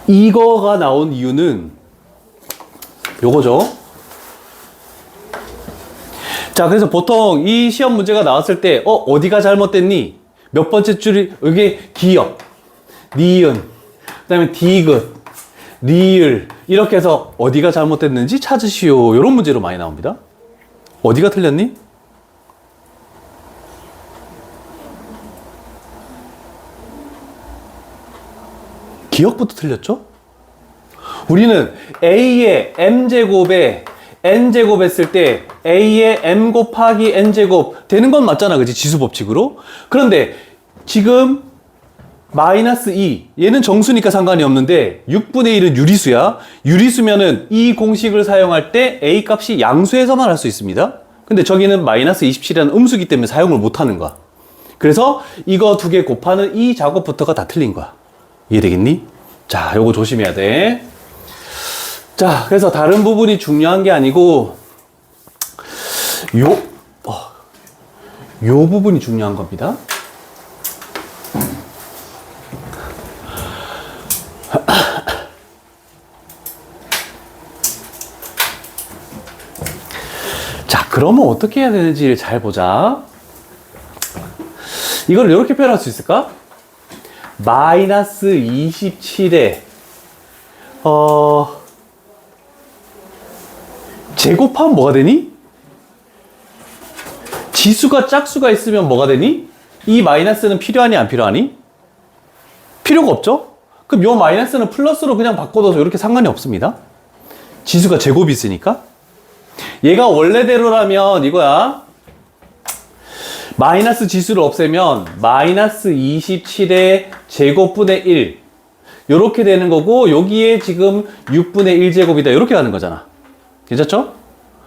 이거가 나온 이유는 요거죠. 자, 그래서 보통 이 시험 문제가 나왔을 때 어디가 잘못됐니? 몇 번째 줄이 이게 기역, 니은, 그 다음에 디귿, 리을 이렇게 해서 어디가 잘못됐는지 찾으시오. 이런 문제로 많이 나옵니다. 어디가 틀렸니? 기억부터 틀렸죠? 우리는 A의 M제곱에 N제곱 했을 때 A의 M 곱하기 N제곱 되는 건 맞잖아. 그치? 지수법칙으로. 그런데 지금 마이너스 2 얘는 정수니까 상관이 없는데 6분의 1은 유리수야. 유리수면은 이 공식을 사용할 때 A 값이 양수에서만 할 수 있습니다. 근데 저기는 마이너스 27이라는 음수기 때문에 사용을 못하는 거야. 그래서 이거 두 개 곱하는 이 작업부터가 다 틀린 거야. 이해되겠니? 자, 요거 조심해야 돼. 자, 그래서 다른 부분이 중요한 게 아니고 요 부분이 중요한 겁니다. 자, 그러면 어떻게 해야 되는지를 잘 보자. 이걸 이렇게 표현할 수 있을까? 마이너스 27에 제곱하면 뭐가 되니? 지수가 짝수가 있으면 뭐가 되니? 이 마이너스는 필요하니 안 필요하니? 필요가 없죠? 그럼 요 마이너스는 플러스로 그냥 바꿔둬서 이렇게 상관이 없습니다. 지수가 제곱이 있으니까. 얘가 원래대로라면 이거야. 마이너스 지수를 없애면 마이너스 27의 제곱분의 1 요렇게 되는 거고 여기에 지금 6분의 1제곱이다 이렇게 가는 거잖아. 괜찮죠?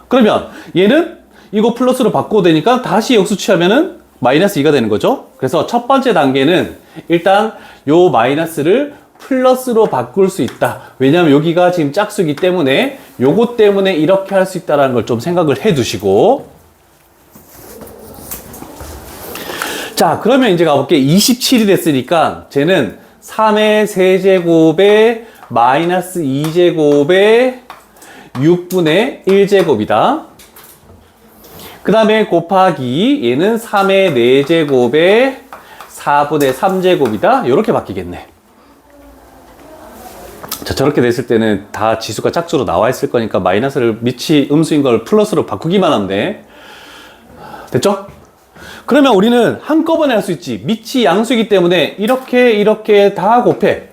그러면 얘는 이거 플러스로 바꿔도 되니까 다시 역수 취하면은 마이너스 2가 되는 거죠. 그래서 첫 번째 단계는 일단 요 마이너스를 플러스로 바꿀 수 있다. 왜냐면 여기가 지금 짝수기 때문에 요것 때문에 이렇게 할 수 있다는 걸 좀 생각을 해 두시고. 자, 그러면 이제 가볼게. 27이 됐으니까 쟤는 3의 세제곱에 마이너스 2제곱에 6분의 1제곱이다. 그 다음에 곱하기 얘는 3의 4제곱에 4분의 3제곱이다. 이렇게 바뀌겠네. 자, 저렇게 됐을 때는 다 지수가 짝수로 나와 있을 거니까 마이너스를 밑이 음수인 걸 플러스로 바꾸기만 하면 돼. 됐죠? 그러면 우리는 한꺼번에 할 수 있지. 밑이 양수이기 때문에 이렇게 다 곱해.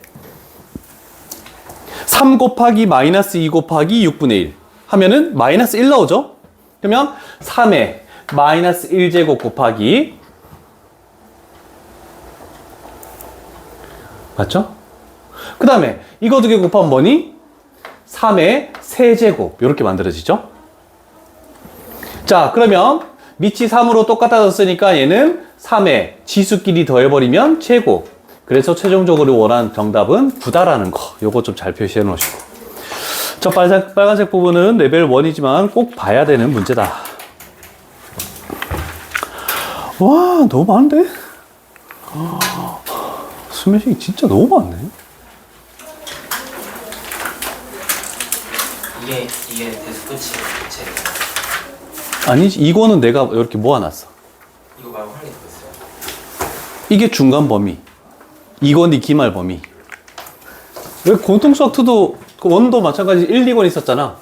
3 곱하기 마이너스 2 곱하기 6분의 1 하면은 마이너스 1 나오죠? 그러면 3에 마이너스 1제곱 곱하기 맞죠? 그 다음에 이거 두 개 곱하면 뭐니? 3의 세제곱 이렇게 만들어지죠? 자, 그러면 밑이 3으로 똑같아졌으니까 얘는 3의 지수끼리 더해버리면 제곱. 그래서 최종적으로 원하는 정답은 9다라는 거. 요거 좀 잘 표시해 놓으시고. 저 빨간색 부분은 레벨 1이지만 꼭 봐야 되는 문제다. 와, 너무 많은데? 스매싱이 진짜 너무 많네. 이게 대수 끝이에요. 제 아니지, 이거는 내가 이렇게 모아놨어. 이거 말고 한 개 더 있어요. 이게 중간 범위. 이건 이 기말 범위. 왜 공통수학 2도 원도 마찬가지 1, 2권 있었잖아.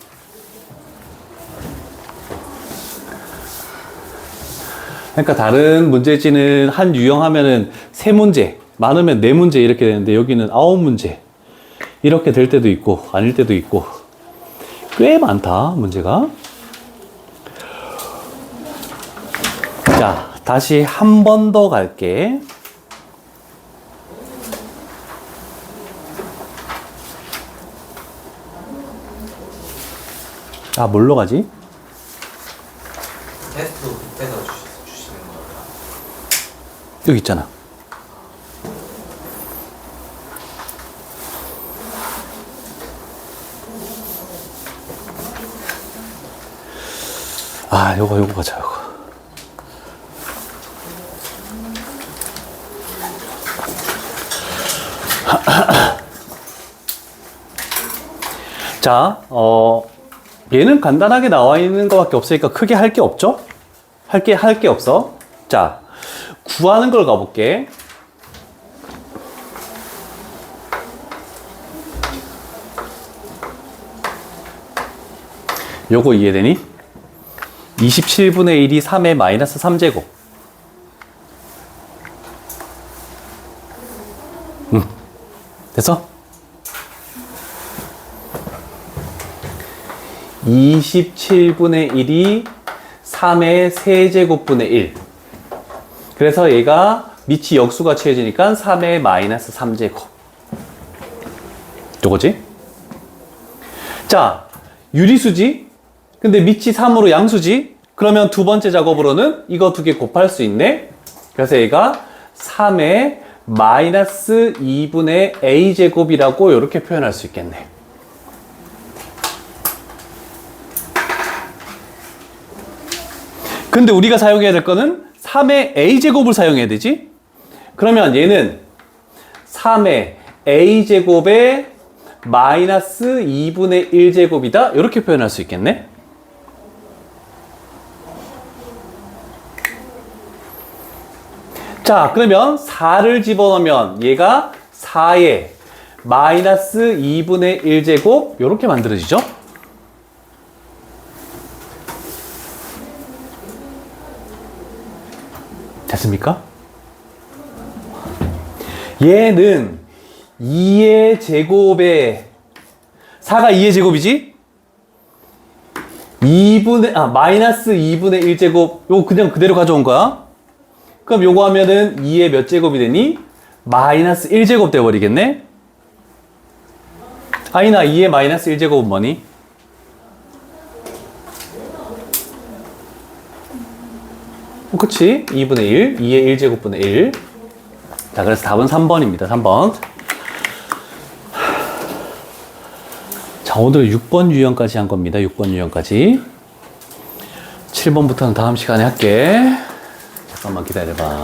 그러니까 다른 문제지는 한 유형 하면은 3문제, 많으면 4문제 이렇게 되는데 여기는 9문제. 이렇게 될 때도 있고 아닐 때도 있고 꽤 많다 문제가. 자, 다시 한 번 더 갈게. 아, 뭘로 가지? 테스트 그때서 주시는 거예요. 여기 있잖아. 아, 요거 가자, 요거. 자, 얘는 간단하게 나와 있는 것밖에 없으니까 크게 할 게 없죠? 할 게 없어. 자, 구하는 걸 가볼게. 요거 이해되니? 27분의 1이 3의 마이너스 3제곱. 됐어? 27분의 1이 3의 세제곱분의 1. 그래서 얘가 밑이 역수가 취해지니까 3의 마이너스 3제곱. 요거지? 자, 유리수지? 근데 밑이 3으로 양수지? 그러면 두 번째 작업으로는 이거 두 개 곱할 수 있네? 그래서 얘가 3의 마이너스 2분의 a제곱이라고 이렇게 표현할 수 있겠네. 근데 우리가 사용해야 될 거는 3의 a제곱을 사용해야 되지? 그러면 얘는 3의 a제곱의 마이너스 2분의 1제곱이다. 이렇게 표현할 수 있겠네? 자, 그러면 4를 집어넣으면 얘가 4의 마이너스 2분의 1제곱 이렇게 만들어지죠? 됐습니까? 얘는 2의 제곱에 4가 2의 제곱이지? 마이너스 2분의 1제곱 요거 그냥 그대로 가져온 거야. 그럼 요거 하면은 2의 몇 제곱이 되니? 마이너스 1제곱 돼버리겠네? 아니나 2의 마이너스 1제곱은 뭐니? 그치? 2분의 1, 2의 1제곱분의 1. 자, 그래서 답은 3번입니다. 3번. 자, 오늘 6번 유형까지 한 겁니다. 6번 유형까지. 7번부터는 다음 시간에 할게. 잠깐만 기다려봐.